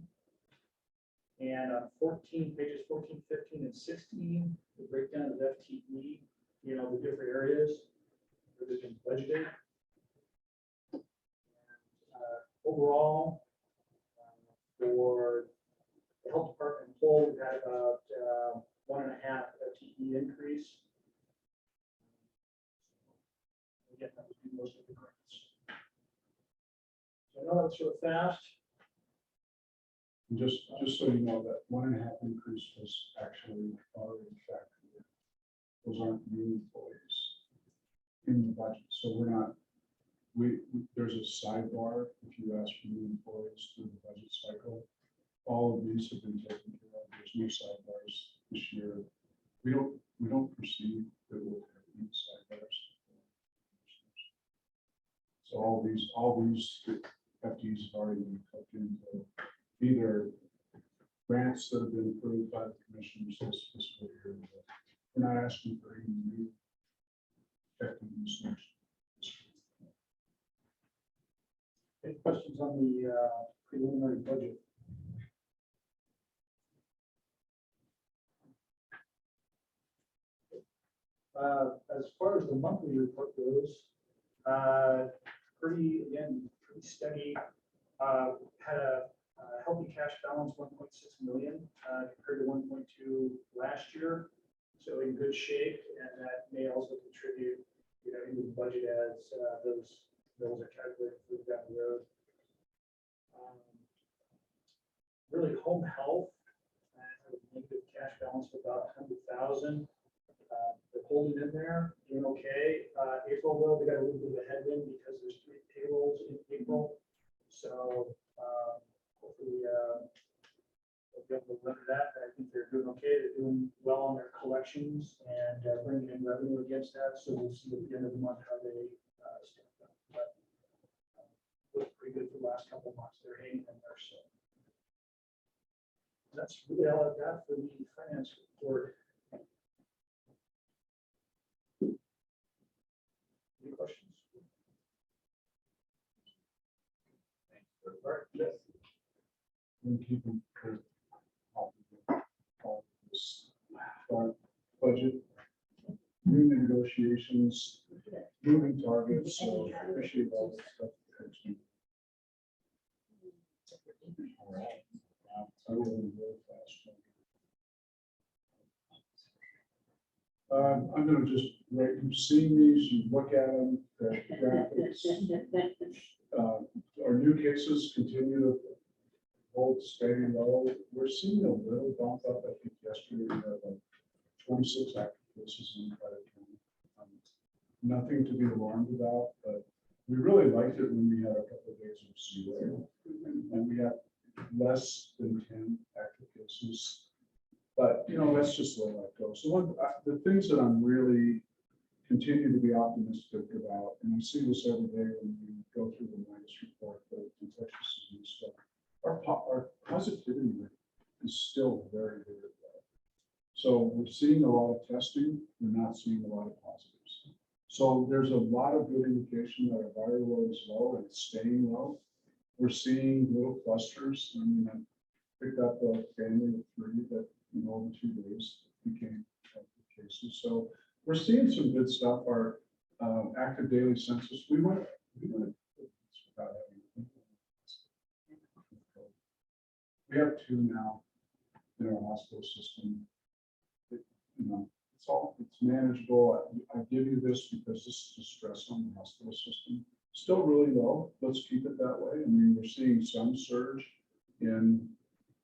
And on pages 14, 15, and 16, the breakdown of FTE, the different areas that have been budgeted. Overall, for the health department whole, we had about 1.5 FTE increase. Again, that would be most of the grants. So I know that's sort of fast. And just so you know, that 1.5 increase was actually already factored in. Those aren't new employees in the budget. So we're not, there's a sidebar if you ask for new employees through the budget cycle. All of these have been taken care of. There's no sidebars this year. We don't perceive that we'll have any sidebars. So all these FTEs have already been cooked into either grants that have been approved by the commissioners this fiscal year. We're not asking for any new FTEs next. Any questions on the preliminary budget? As far as the monthly report goes, pretty steady. Had a healthy cash balance, 1.6 million compared to 1.2 last year. So in good shape, and that may also contribute, into the budget as those bills are calculated down the road. Really, home health had a negative cash balance of about 100,000. They're holding in there, doing okay. April, though, they got a little bit of a headwind because there's 3 payrolls in April. So hopefully they'll be able to weather that. I think they're doing okay. They're doing well on their collections and bringing in revenue against that. So we'll see at the end of the month how they stand up. But looks pretty good for the last couple of months. They're hanging in there. So That's really all I've got for the finance report. Any questions? Thanks for the part. Yes. And keeping track of this budget, new negotiations, moving targets, so I appreciate all the stuff. All right. I will go fast. I'm gonna just, right, you've seen these, you look at them, the graphics. Our new cases continue to hold steady low. We're seeing a little bump up. I think yesterday we had like 26 active cases in Credit County. Nothing to be alarmed about, but we really liked it when we had a couple of days of zero. And we have less than 10 active cases. But, you know, let's just let that go. So the things that I'm really continue to be optimistic about, and I see this every day when we go through the latest report, the infectious disease stuff, our positivity rate is still very, very low. So we're seeing a lot of testing, we're not seeing a lot of positives. So there's a lot of good indication that our viral load is low and it's staying low. We're seeing little clusters. I mean, I picked up a family of 3 that in over 2 days became cases. So we're seeing some good stuff. Our active daily census, we went without having. We have 2 now in our hospital system. It's manageable. I give you this because this is the stress on the hospital system. Still really low. Let's keep it that way. I mean, we're seeing some surge in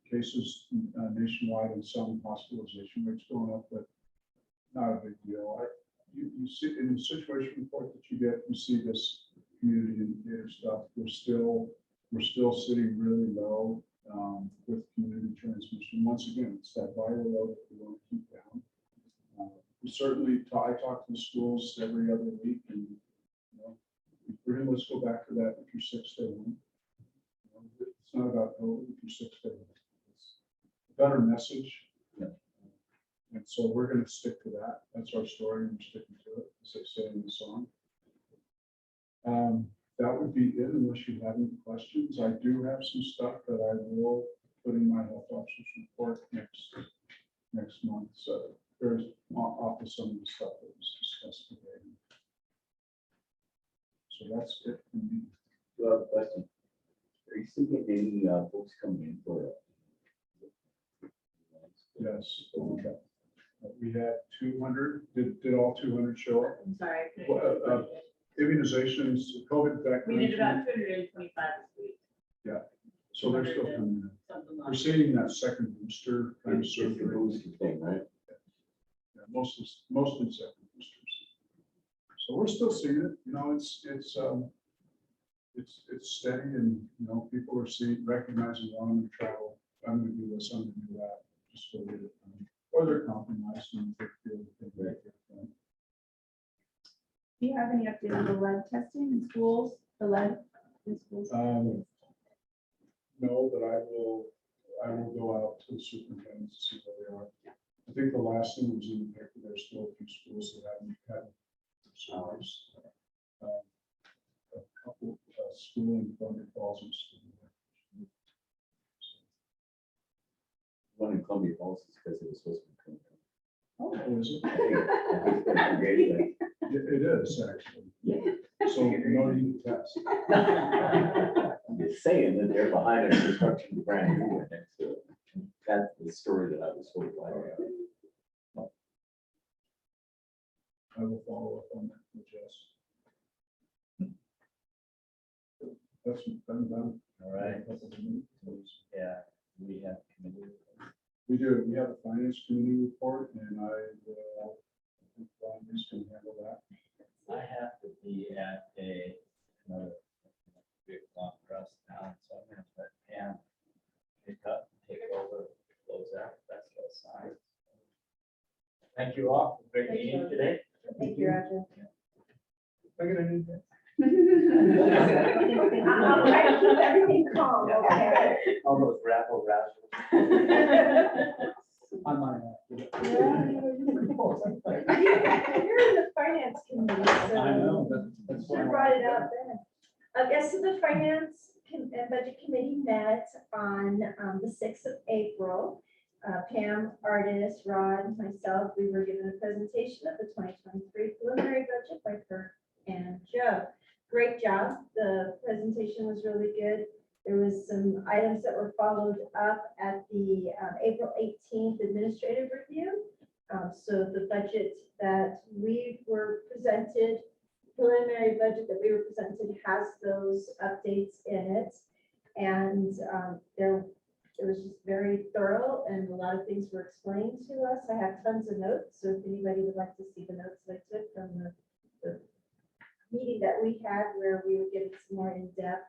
cases nationwide and some hospitalization rates going up, but not a big deal. You see in the situation report that you get, you see this community indicator stuff. We're still sitting really low with community transmission. Once again, it's that viral load that we want to keep down. We certainly, I talk to the schools every other week, and if we're in, let's go back to that. If you're 6 stay home. It's not about COVID. If you're 6 stay home. It's a better message. Yeah. And so we're going to stick to that. That's our story, and we're sticking to it, as they say in the song. That would be it, unless you have any questions. I do have some stuff that I will put in my health officer's report next month. So there's off of some of the stuff that was discussed today. So that's it for me. Do you have a question? Are you still getting any folks coming in for it? Yes. We had 200. Did all 200 show up? I'm sorry. Immunizations, COVID vaccination. We did about 225 this week. Yeah. So they're still coming in. Something We're like seeing that second booster kind of It's the surgery. booster thing, right? Yeah, mostly second boosters. So we're still seeing it. You know, it's steady, and people are recognizing, well, I'm going to travel, I'm going to do this, I'm going to do that, just so that or they're compromised and they feel that they're right. Do you have any update on the lead testing in schools? The lead in schools? No, but I will go out to the superintendents to see where they are. I think the last thing was in the paper, there's still a few schools that haven't had salaries. A couple school in Thunder Falls and school. One in Columbia Falls is because it was supposed to be coming. Oh, is it? I think it's been great. It is actually. So no need to test. I'm just saying that they're behind a construction of brand new one next to it. That's the story that I was told by. I will follow up on that with Jess. That's done. All right. Yeah, we have committee. We do. We have a finance committee report, and I think Ron is going to handle that. I have to be at another 3 o'clock across town, so I'm gonna let Pam pick up, take over, close out, that's the sign. Thank you all for a great meeting today. Thank you, Roger. If I get anything. I'll try to keep everything calm, okay? All those raffle raffles. On my. You're in the finance committee, so. I know, that's why. You brought it up then. Yes, so the finance and budget committee met on the 6th of April. Pam, Artis, Rod, myself, we were given a presentation of the 2023 preliminary budget by Kirk and Joe. Great job. The presentation was really good. There was some items that were followed up at the April 18th administrative review. So the budget that we were presented, preliminary budget that we were presented has those updates in it. And it was just very thorough and a lot of things were explained to us. I have tons of notes. So if anybody would like to see the notes that I took from the meeting that we had where we were getting some more in depth.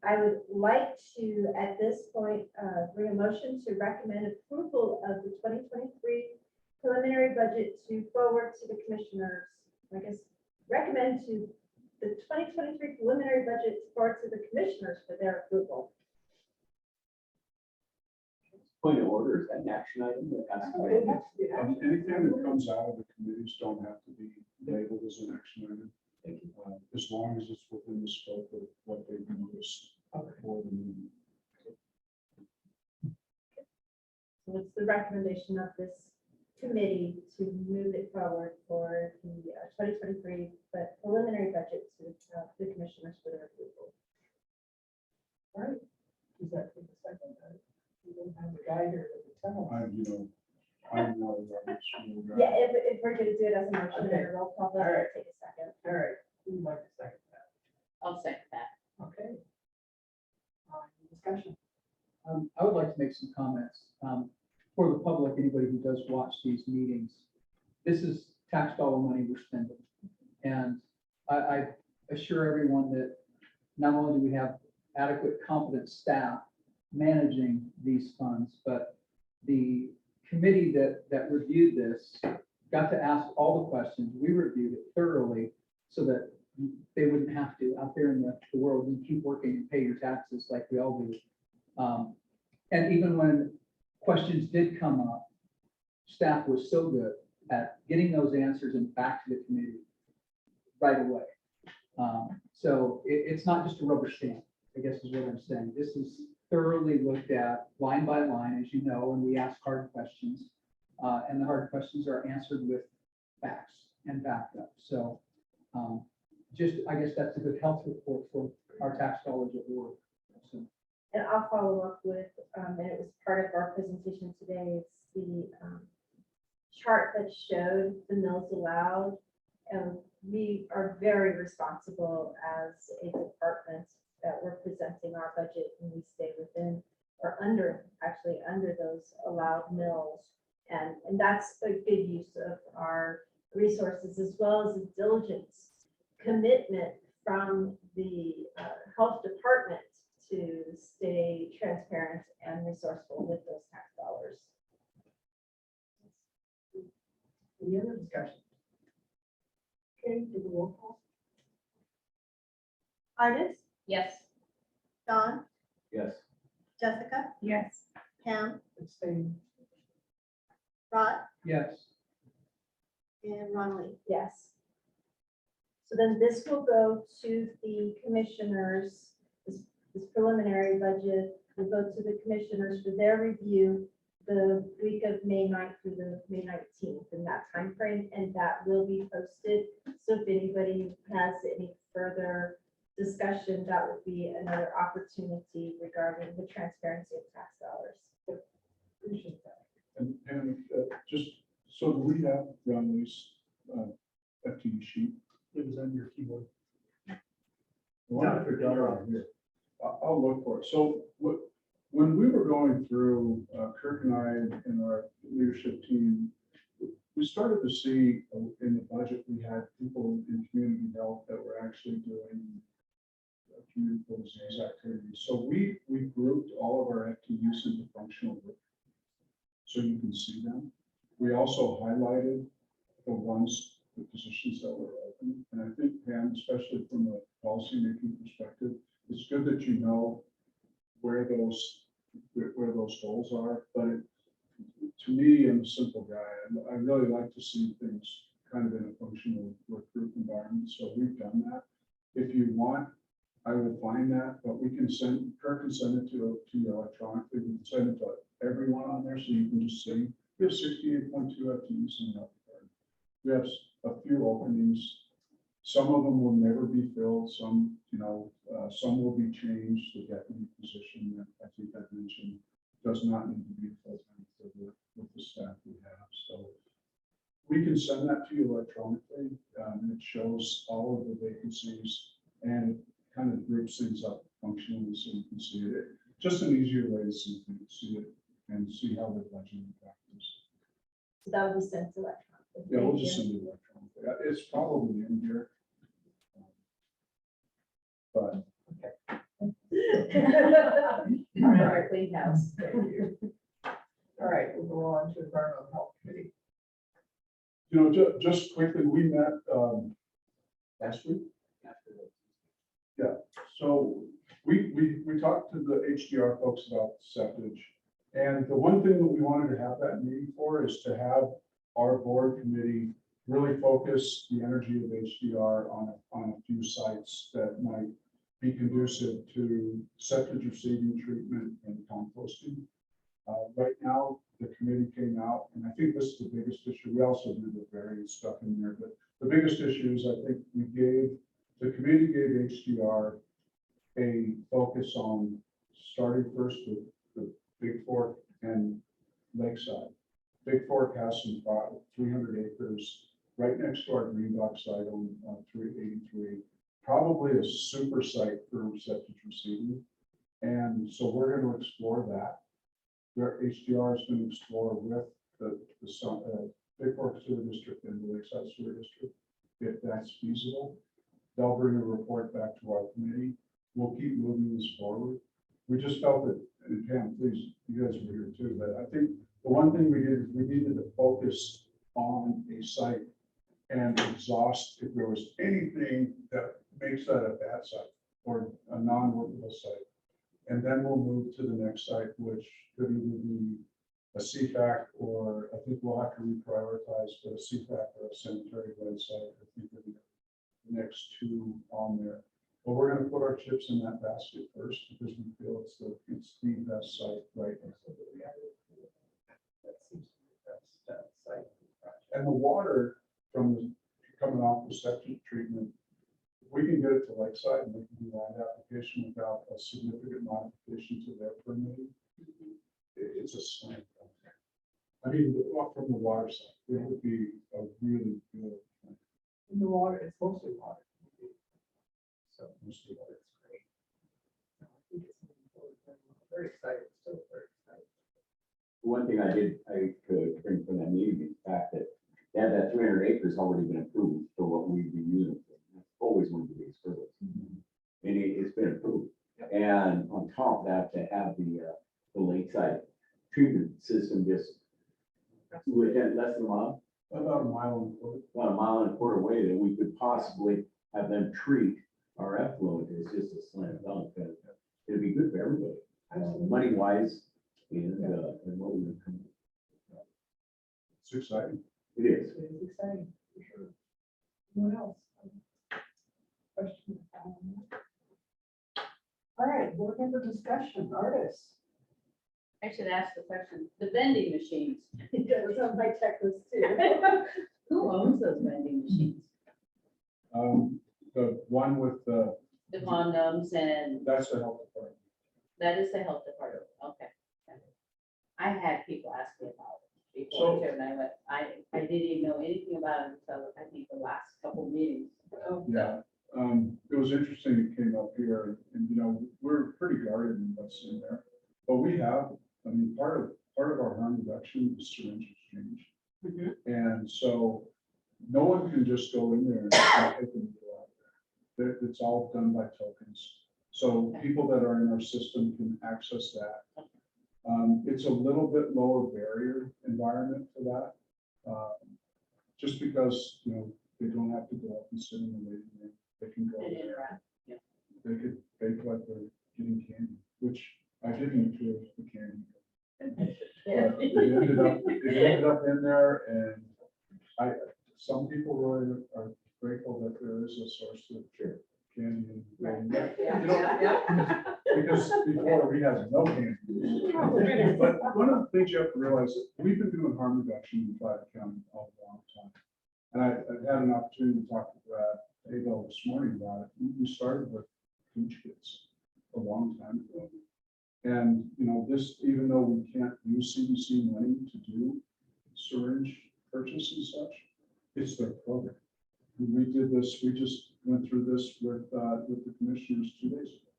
I would like to, at this point, bring a motion to recommend approval of the 2023 preliminary budget to forward to the commissioners. I guess recommend to the 2023 preliminary budget forward to the commissioners for their approval. Point of order, is that an action item? Anything that comes out of the committees don't have to be labeled as an action item. As long as it's within the scope of what they've noticed for the meeting. So it's the recommendation of this committee to move it forward for the 2023 but preliminary budget to the commissioners for their approval. All right. Does that take a second? We don't have the guy here that would tell us. I'm not a Robert's rule guy. Yeah, if we're gonna do it as a motion, then a roll call vote, All right. take a second. All right, who would like to second that? I'll second that. Okay. Any discussion? I would like to make some comments. For the public, anybody who does watch these meetings, this is tax dollar money we're spending. And I assure everyone that not only do we have adequate, competent staff managing these funds, but the committee that reviewed this got to ask all the questions. We reviewed it thoroughly so that they wouldn't have to out there in the world. You keep working and pay your taxes like we all do. And even when questions did come up, staff was so good at getting those answers and back to the committee right away. So it's not just a rubber stamp, I guess is what I'm saying. This is thoroughly looked at line by line, as you know, and we ask hard questions. And the hard questions are answered with facts and backed up. So just, I guess that's a good health report for our tax dollars at work. So. And I'll follow up with, and it was part of our presentation today, it's the chart that showed the mills allowed. And we are very responsible as a department that we're presenting our budget and we stay within or under, actually under those allowed mills. And that's a good use of our resources as well as a diligence commitment from the health department to stay transparent and resourceful with those tax dollars. Any other discussion? Okay, do the roll call. Artis, Yes. Don, Yes. Jessica, Yes. Pam, Abstain. Rod, Yes. and Ron Lee. Yes. So then this will go to the commissioners, this preliminary budget will go to the commissioners for their review the week of May 9th through the May 19th in that time frame, and that will be posted. So if anybody has any further discussion, that would be another opportunity regarding the transparency of tax dollars. Appreciate that. And just, so do we have Ron Lee's FTE sheet? It was on your keyboard. Not for Dara here. I'll look for it. So when we were going through, Kirk and I and our leadership team, we started to see in the budget, we had people in community health that were actually doing communicable disease activities. So we grouped all of our FTEs into functional groups, so you can see them. We also highlighted the ones the positions that were open. And I think, Pam, especially from a policymaking perspective, it's good that you know where those goals are. But to me, I'm a simple guy. I really like to see things kind of in a functional work group environment. So we've done that. If you want, I will find that, but we can send, Kirk can send it to you electronically. We can send it to everyone on there so you can just see. We have 68.2 FTEs in that department. We have a few openings. Some of them will never be filled. Some, some will be changed. The deputy position that I think I mentioned does not need to be full-time with the staff we have. So we can send that to you electronically. It shows all of the vacancies and kind of groups things up functionally so you can see it. Just an easier way to see it and see how they're budgeting practice. So that would be sent electronically. Yeah, we'll Thank just you. send it electronically. It's probably in here. But All right, Clean house. thank you. All right, we'll go on to Environmental Health Committee. Just quickly, we met last week. Yeah, so we talked to the HDR folks about septage. And the one thing that we wanted to have that meeting for is to have our board committee really focus the energy of HDR on a few sites that might be conducive to septic receiving treatment and composting. Right now, the committee came out, and I think this is the biggest issue. We also do the various stuff in there, but the biggest issue is I think the committee gave HDR a focus on starting first with the Big Fork and Lakeside. Big Fork has some 300 acres right next to our green dock site on 383. Probably a super site for septic receiving. And so we're going to explore that. HDR is going to explore with the Big Fork Sewer District and the Lakeside Sewer District, if that's feasible. They'll bring a report back to our committee. We'll keep moving this forward. We just felt that, and Pam, please, you guys were here too, but I think the one thing we did is we needed to focus on a site and exhaust if there was anything that makes that a bad site or a non-workable site. And then we'll move to the next site, which could either be a CFAC or I think we'll have to reprioritize for a CFAC or a sanitary waste site. I think we'll be the next two on there. But we're going to put our chips in that basket first because we feel it's the best site right next to the other. That seems to be the best site. And the water coming off the septic treatment, if we can get it to Lakeside and we can do land application without a significant modification to their permitting, it's a slam dunk. I mean, from the water side, it would be a really good thing. In the water, it's mostly water. So mostly water. That's great. I think it's moving forward very excited, still very excited. One thing I could bring from that meeting is the fact that they had that 300 acres already been approved for what we've been using. That's always one of the biggest hurdles. And it's been approved. And on top of that, to have the lakeside treatment system just within less than a mile, About a mile and a quarter. about a mile and a quarter away, that we could possibly have them treat our effluent is just a slam dunk. And it'd be good for everybody, money wise and what we would come. It's exciting. It is. It's exciting, for sure. Anyone else? Question? All right, board member discussion, artists. I should ask the question, the vending machines, That was on my checklist too. who owns those vending machines? The one with The condoms and that's the health department. that is the health department, okay. I had people ask me about it So- before too, and I went, I didn't even know anything about it until I think the last couple meetings. Yeah, it was interesting, it came up here, and we're pretty guarded in what's in there. But we have, I mean, part of our harm reduction is syringe exchange. Mhm. And so no one can just go in there and take them out there. It's all done by tokens. So people that are in our system can access that. It's a little bit lower barrier environment for that. Just because, They don't have to go up and sit in the waiting room. They can go And there. interact, yeah. They could bake like they're getting candy, which I didn't enjoy the candy. But it ended up in there, and some people really are grateful that there is a source of candy. And because before we had no candy. But one of the things you have to realize is we've been doing harm reduction in Fayette County a long time. And I've had an opportunity to talk to Brad Abel this morning about it. We started with food kits a long time ago. And, you know, this, even though we can't use CDC money to do syringe purchase and such, it's their program. We did this, we just went through this with the commissioners 2 days ago.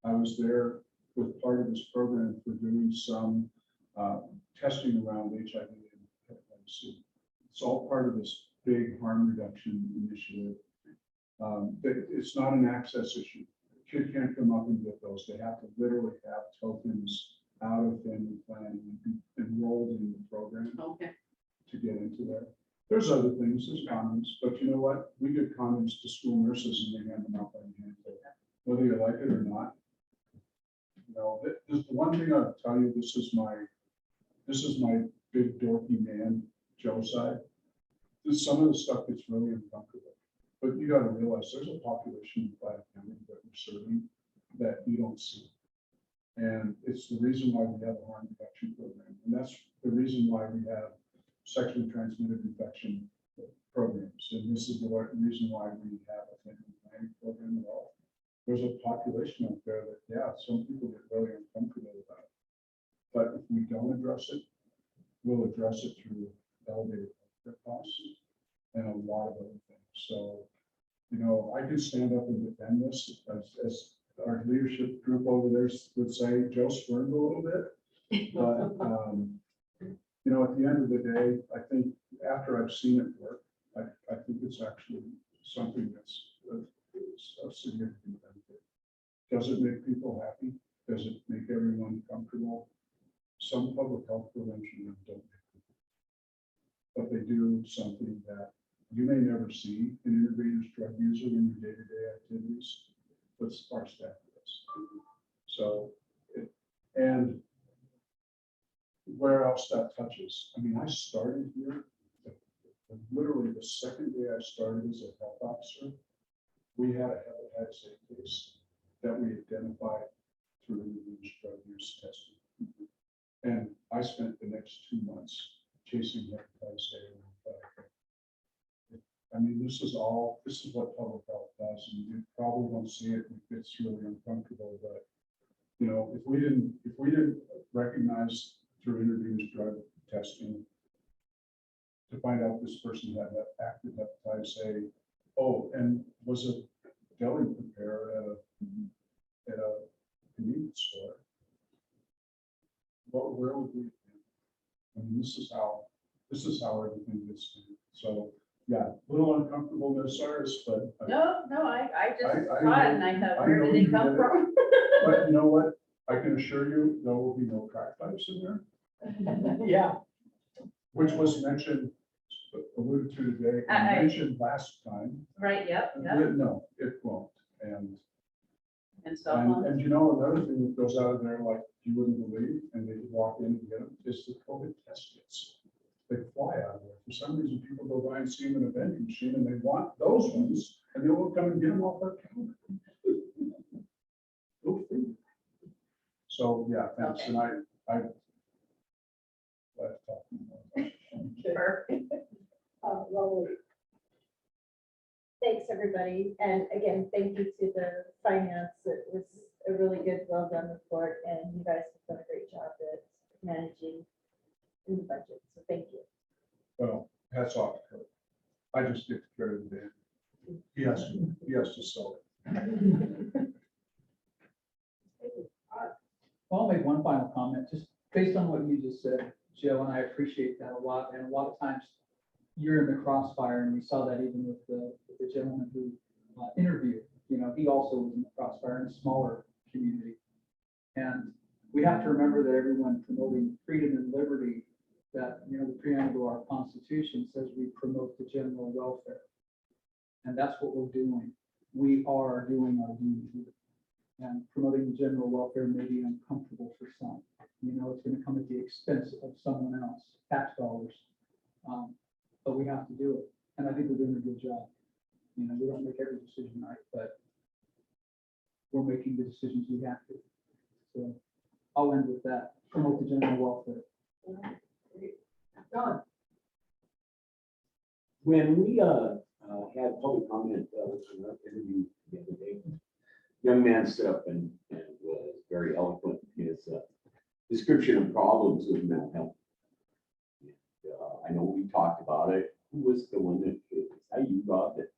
I was there with part of this program for doing some testing around HIV and hepatitis C. It's all part of this big harm reduction initiative. It's not an access issue. A kid can't come up and get those. They have to literally have tokens out of family planning and be enrolled in the program Okay. to get into there. There's other things, there's condoms, but you know what? We give condoms to school nurses and they hand them out by hand, whether you like it or not. You know, this the one thing I'll tell you, this is my big dorky man, Joe side. Some of the stuff that's really uncomfortable. But you gotta realize there's a population in Fayette County that we're serving that you don't see. And it's the reason why we have a harm reduction program. And that's the reason why we have sexually transmitted infection programs. And this is the reason why we have a family planning program at all. There's a population out there that, yeah, some people get really uncomfortable about it. But if we don't address it, we'll address it through elevated healthcare costs and a lot of other things. So, you know, I can stand up and defend this as our leadership group over there would say, Joe spurned a little bit. But, you know, at the end of the day, I think after I've seen it work, I think it's actually something that's of significant benefit. Does it make people happy? Does it make everyone comfortable? Some public health prevention don't make people, but they do something that you may never see an intravenous drug user in your day-to-day activities, but our staff does. So, and where else that touches? I mean, I started here, literally the second day I started as a health officer, we had a hepatitis A case that we identified through intravenous drug use testing. And I spent the next 2 months chasing hepatitis A around Fayette. I mean, this is what public health does, and you probably won't see it if it's really uncomfortable, but you know, if we didn't recognize through intravenous drug testing to find out this person had that active hepatitis A, oh, and was a deli preparer at a convenience store, where would we be? I mean, this is how everything gets to. So yeah, a little uncomfortableness, ours, but No, I just I saw it and I thought, where know did you it come did it. from? But you know what? I can assure you, there will be no crack pipes in there, Yeah. which was mentioned, alluded to today, and I- mentioned last time. Right, yep. No, it won't. And cell phones. And you know, another thing that goes out of there, like you wouldn't believe, and they could walk in and get them, is the COVID test kits. They fly out of there. For some reason, people go by and see them in a vending machine and they want those ones, and they will come and get them off our counter. Go free. So, yeah, thanks. Okay. And I left talking about that. Perfect. Lovely. Thanks, everybody. And again, thank you to the finance. It was a really good, well done report, and you guys have done a great job at managing in the budget. So thank you. Well, hats off to Kurt. I just get to carry the band. He has to sell it. Well, I'll make one final comment, just based on what you just said, Joe, and I appreciate that a lot. And a lot of times you're in the crossfire, and we saw that even with the gentleman who interviewed. You know, he also was in the crossfire in a smaller community. And we have to remember that everyone promoting freedom and liberty, that, you know, the preamble to our Constitution says we promote the general welfare. And that's what we're doing. We are doing our duty and promoting the general welfare may be uncomfortable for some. You know, it's gonna come at the expense of someone else, tax dollars. But we have to do it. And I think we're doing a good job. You know, we don't make every decision right, but we're making the decisions we have to. So I'll end with that, promote the general welfare. Don? When we had public comment, in our interview the other day, young man stood up and was very eloquent in his description of problems with mental health. And, I know we talked about it. Who was the one that, is that you, Rob, that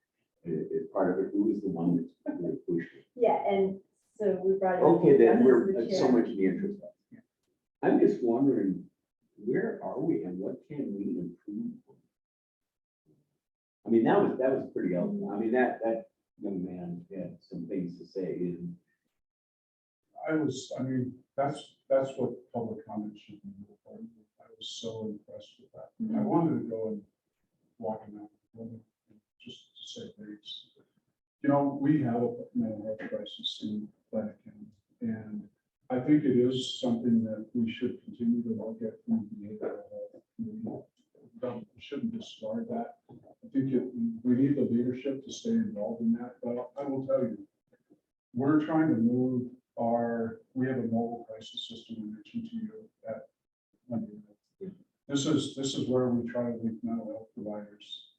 is part of it? Who was the one that's really pushed it? Yeah, and so we brought. Okay, then As we're the so chair. much in the interest of. I'm just wondering, where are we and what can we improve? I mean, that was pretty eloquent. I mean, that young man had some things to say. And I mean, that's what public comment should be. I was so impressed with that. I wanted to go and walk around the room just to say thanks. You know, we have a mental health crisis in Platte County, and I think it is something that we should continue to look at from the behavioral health. We shouldn't discard that. I think we need the leadership to stay involved in that, but I will tell you, we're trying to move we have a mobile crisis system we mentioned to you at Monday. This is where we try to link mental health providers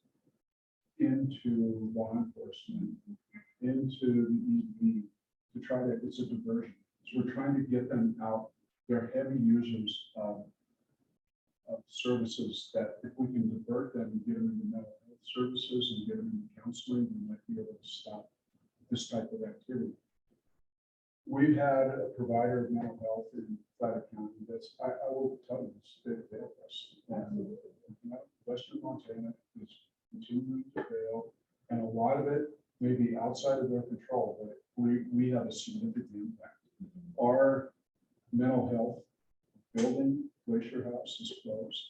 into law enforcement, into the ED, to try to, it's a diversion. So we're trying to get them out. They're heavy users of services that if we can divert them and get them into mental health services and get them into counseling, we might be able to stop this type of activity. We've had a provider of mental health in Platte County that's, I will tell you, they failed us. Western Montana is continuing to fail, and a lot of it may be outside of their control, but we have a significant impact. Our mental health building, Glacier House, is closed.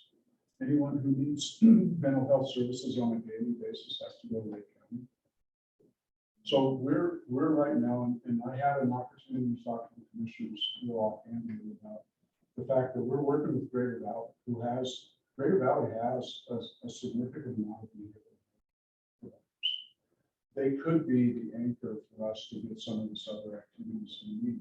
Anyone who needs mental health services on a daily basis has to go to Lake County. So we're right now, and I had an opportunity to talk to the commissioners real offhandedly about the fact that we're working with Greater Valley, Greater Valley has a significant amount of behavioral providers. They could be the anchor for us to get some of these other activities we need.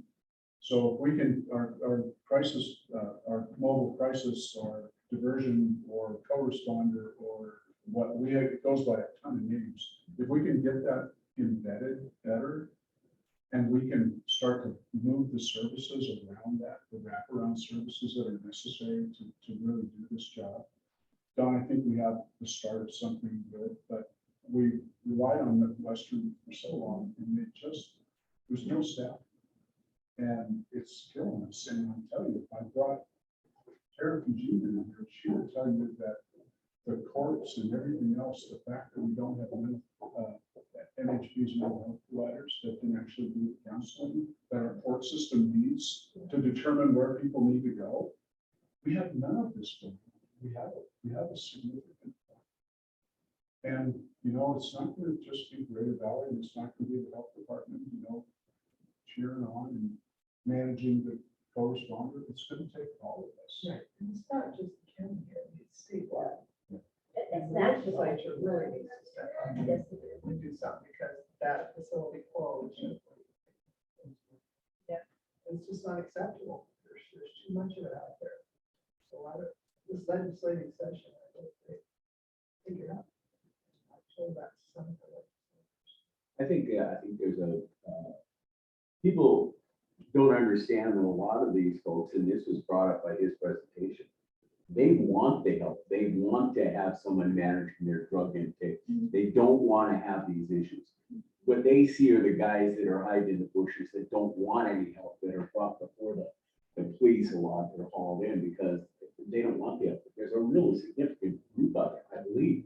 So if we can, our crisis, our mobile crisis or diversion or co-responder or it goes by a ton of names. If we can get that embedded better, and we can start to move the services around that, the wraparound services that are necessary to really do this job. Don, I think we have the start of something good, but we relied on the Western for so long, and there's no staff. And it's killing us. And I'll tell you, if I brought Tara Fujita in here, she would tell you that the courts and everything else, the fact that we don't have enough MHPs, mental health providers that can actually do counseling that our court system needs to determine where people need to go. We have none of this going on. We have a significant problem. And, you know, it's not going to just be Greater Valley, and it's not going to be the health department, you know, cheering on and managing the co-responder. It's going to take all of us. Right, and it's not just the county, it's statewide. And The that's legislature really needs to step up and do something because that facility closed. Yeah, it's just not acceptable. There's too much of it out there. So a lot of this legislative session, I hope they figure out. I'm sure that's some of the. I think there's people don't understand that a lot of these folks, and this was brought up by his presentation, they want the help. They want to have someone managing their drug intake. They don't want to have these issues. What they see are the guys that are hiding in the bushes that don't want any help, that are brought before the police a lot, that are hauled in because they don't want the help. There's a really significant group out there, I believe,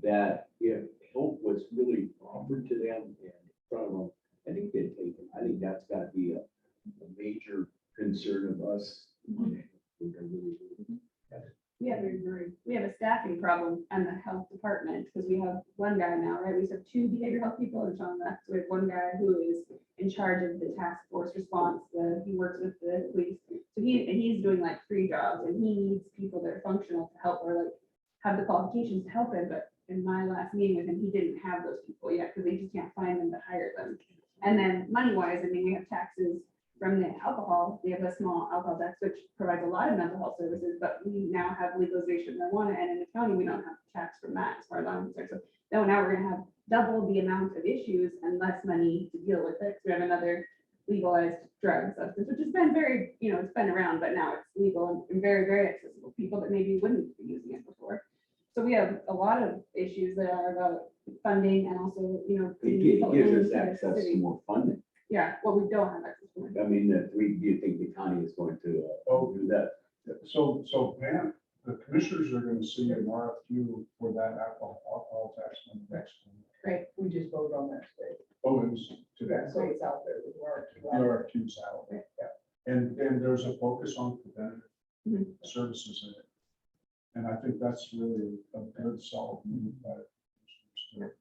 that if help was really offered to them and in front of them, I think they'd take it. I think that's got to be a major concern of us. We have a staffing problem in the health department. department, because we have one guy now, right? We used to have 2 behavioral health people and Sean left, so we have one guy who is in charge of the task force response, he works with the police. So he's doing like 3 jobs, and he needs people that are functional to help, or like have the qualifications to help him, but in my last meeting with him, he didn't have those people yet, because they just can't find them to hire them. And then money-wise, I mean, we have taxes from the alcohol. We have a small alcohol tax, which provides a lot of mental health services, but we now have legalization of marijuana, and in the county, we don't have tax from that as far as I'm concerned. So now we're gonna have double the amount of issues and less money to deal with it. So we have another legalized drug substance, which has been very, it's been around, but now it's legal and very, very accessible. People that maybe wouldn't be using it before. So we have a lot of issues that are about funding and also, It gives us access to more funding. Yeah, well, we don't have access to it. I mean, do you think the county is going to do that? So Pam, the commissioners are gonna see an RFQ for that alcohol tax money next one. Great, we just voted on that today. Oh, it was today. So it's out there, the RFQ. The RFQ's out. And there's a focus on preventative Mhm. services in it. And I think that's really a good solid move by the commissioners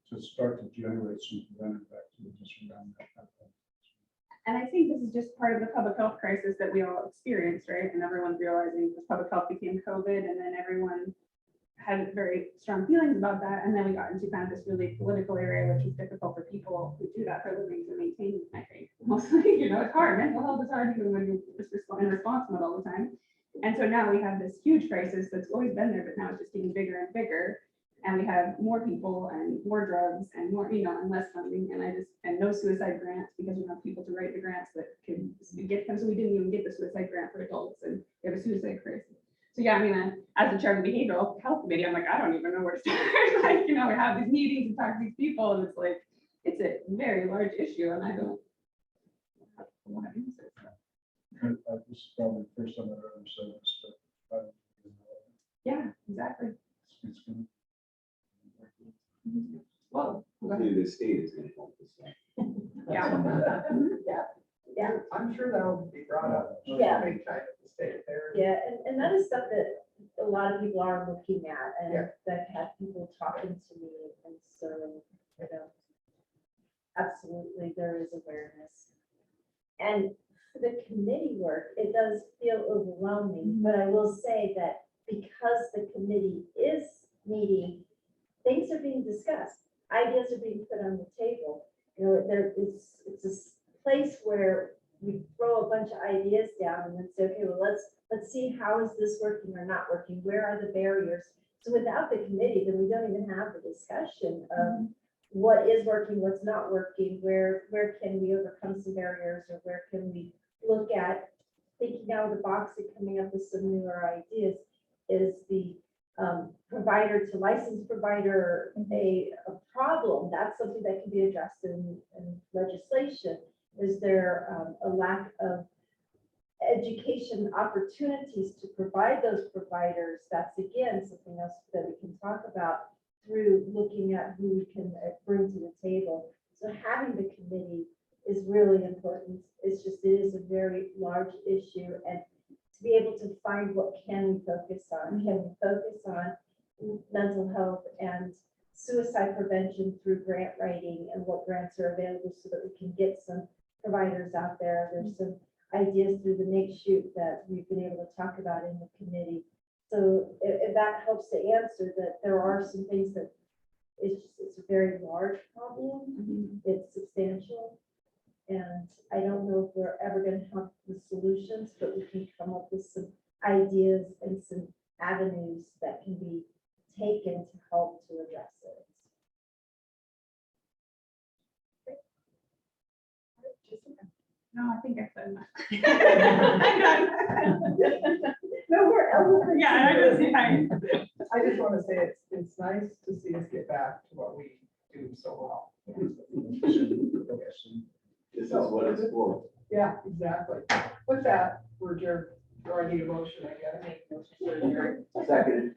to start to generate some preventative activities around that. And I think this is just part of the public health crisis that we all experienced, right? And everyone's realizing that public health became COVID, and then everyone had very strong feelings about that. And then we got into kind of this really political area, which is difficult for people who do that for a living to maintain, I think. Mostly, it's hard. Mental health is hard even when you're just in response mode all the time. And so now we have this huge crisis that's always been there, but now it's just getting bigger and bigger. And we have more people and more drugs and more, and less funding. And no suicide grants, because we don't have people to write the grants that can get them. So we didn't even get the suicide grant for adults, and we have a suicide crisis. So yeah, I mean, as the chair of the behavioral health committee, I'm like, I don't even know where to start. We have these meetings and talk to these people, and it's like, it's a very large issue, and I don't have a lot of answers. This is probably the first time I've ever said this, but Yeah, exactly. it's gonna. Well, Hopefully the state is going to help us. Yeah, I'm sure that'll be brought up. Yeah. Big time at the state there. Yeah, and that is stuff that a lot of people are looking at, and Yeah. that had people talking to me, and so, absolutely, there is awareness. And for the committee work, it does feel overwhelming, but I will say that because the committee is meeting, things are being discussed, ideas are being put on the table. It's a place where we throw a bunch of ideas down and then say, okay, well, let's see, how is this working or not working? Where are the barriers? So without the committee, then we don't even have the discussion of what is working, what's not working, where can we overcome some barriers, or where can we look at thinking out of the box and coming up with some newer ideas. Is the provider to licensed provider a problem? That's something that can be addressed in legislation. Is there a lack of education opportunities to provide those providers? That's again something else that we can talk about through looking at who we can bring to the table. So having the committee is really important. It is a very large issue, and to be able to find what can we focus on. Can we focus on mental health and suicide prevention through grant writing, and what grants are available so that we can get some providers out there. There's some ideas through the Nate shoot that we've been able to talk about in the committee. So if that helps to answer that, there are some things that it's a very large problem. It's substantial. And I don't know if we're ever going to have the solutions, but we can come up with some ideas and some avenues that can be taken to help to address it. No, I think I've done that. No, we're elephants. Yeah, I just want to say it's nice to see us get back to what we do so well. This is what it's for. Yeah, exactly. With that, we're adjourned, or I need a motion, I guess. Second.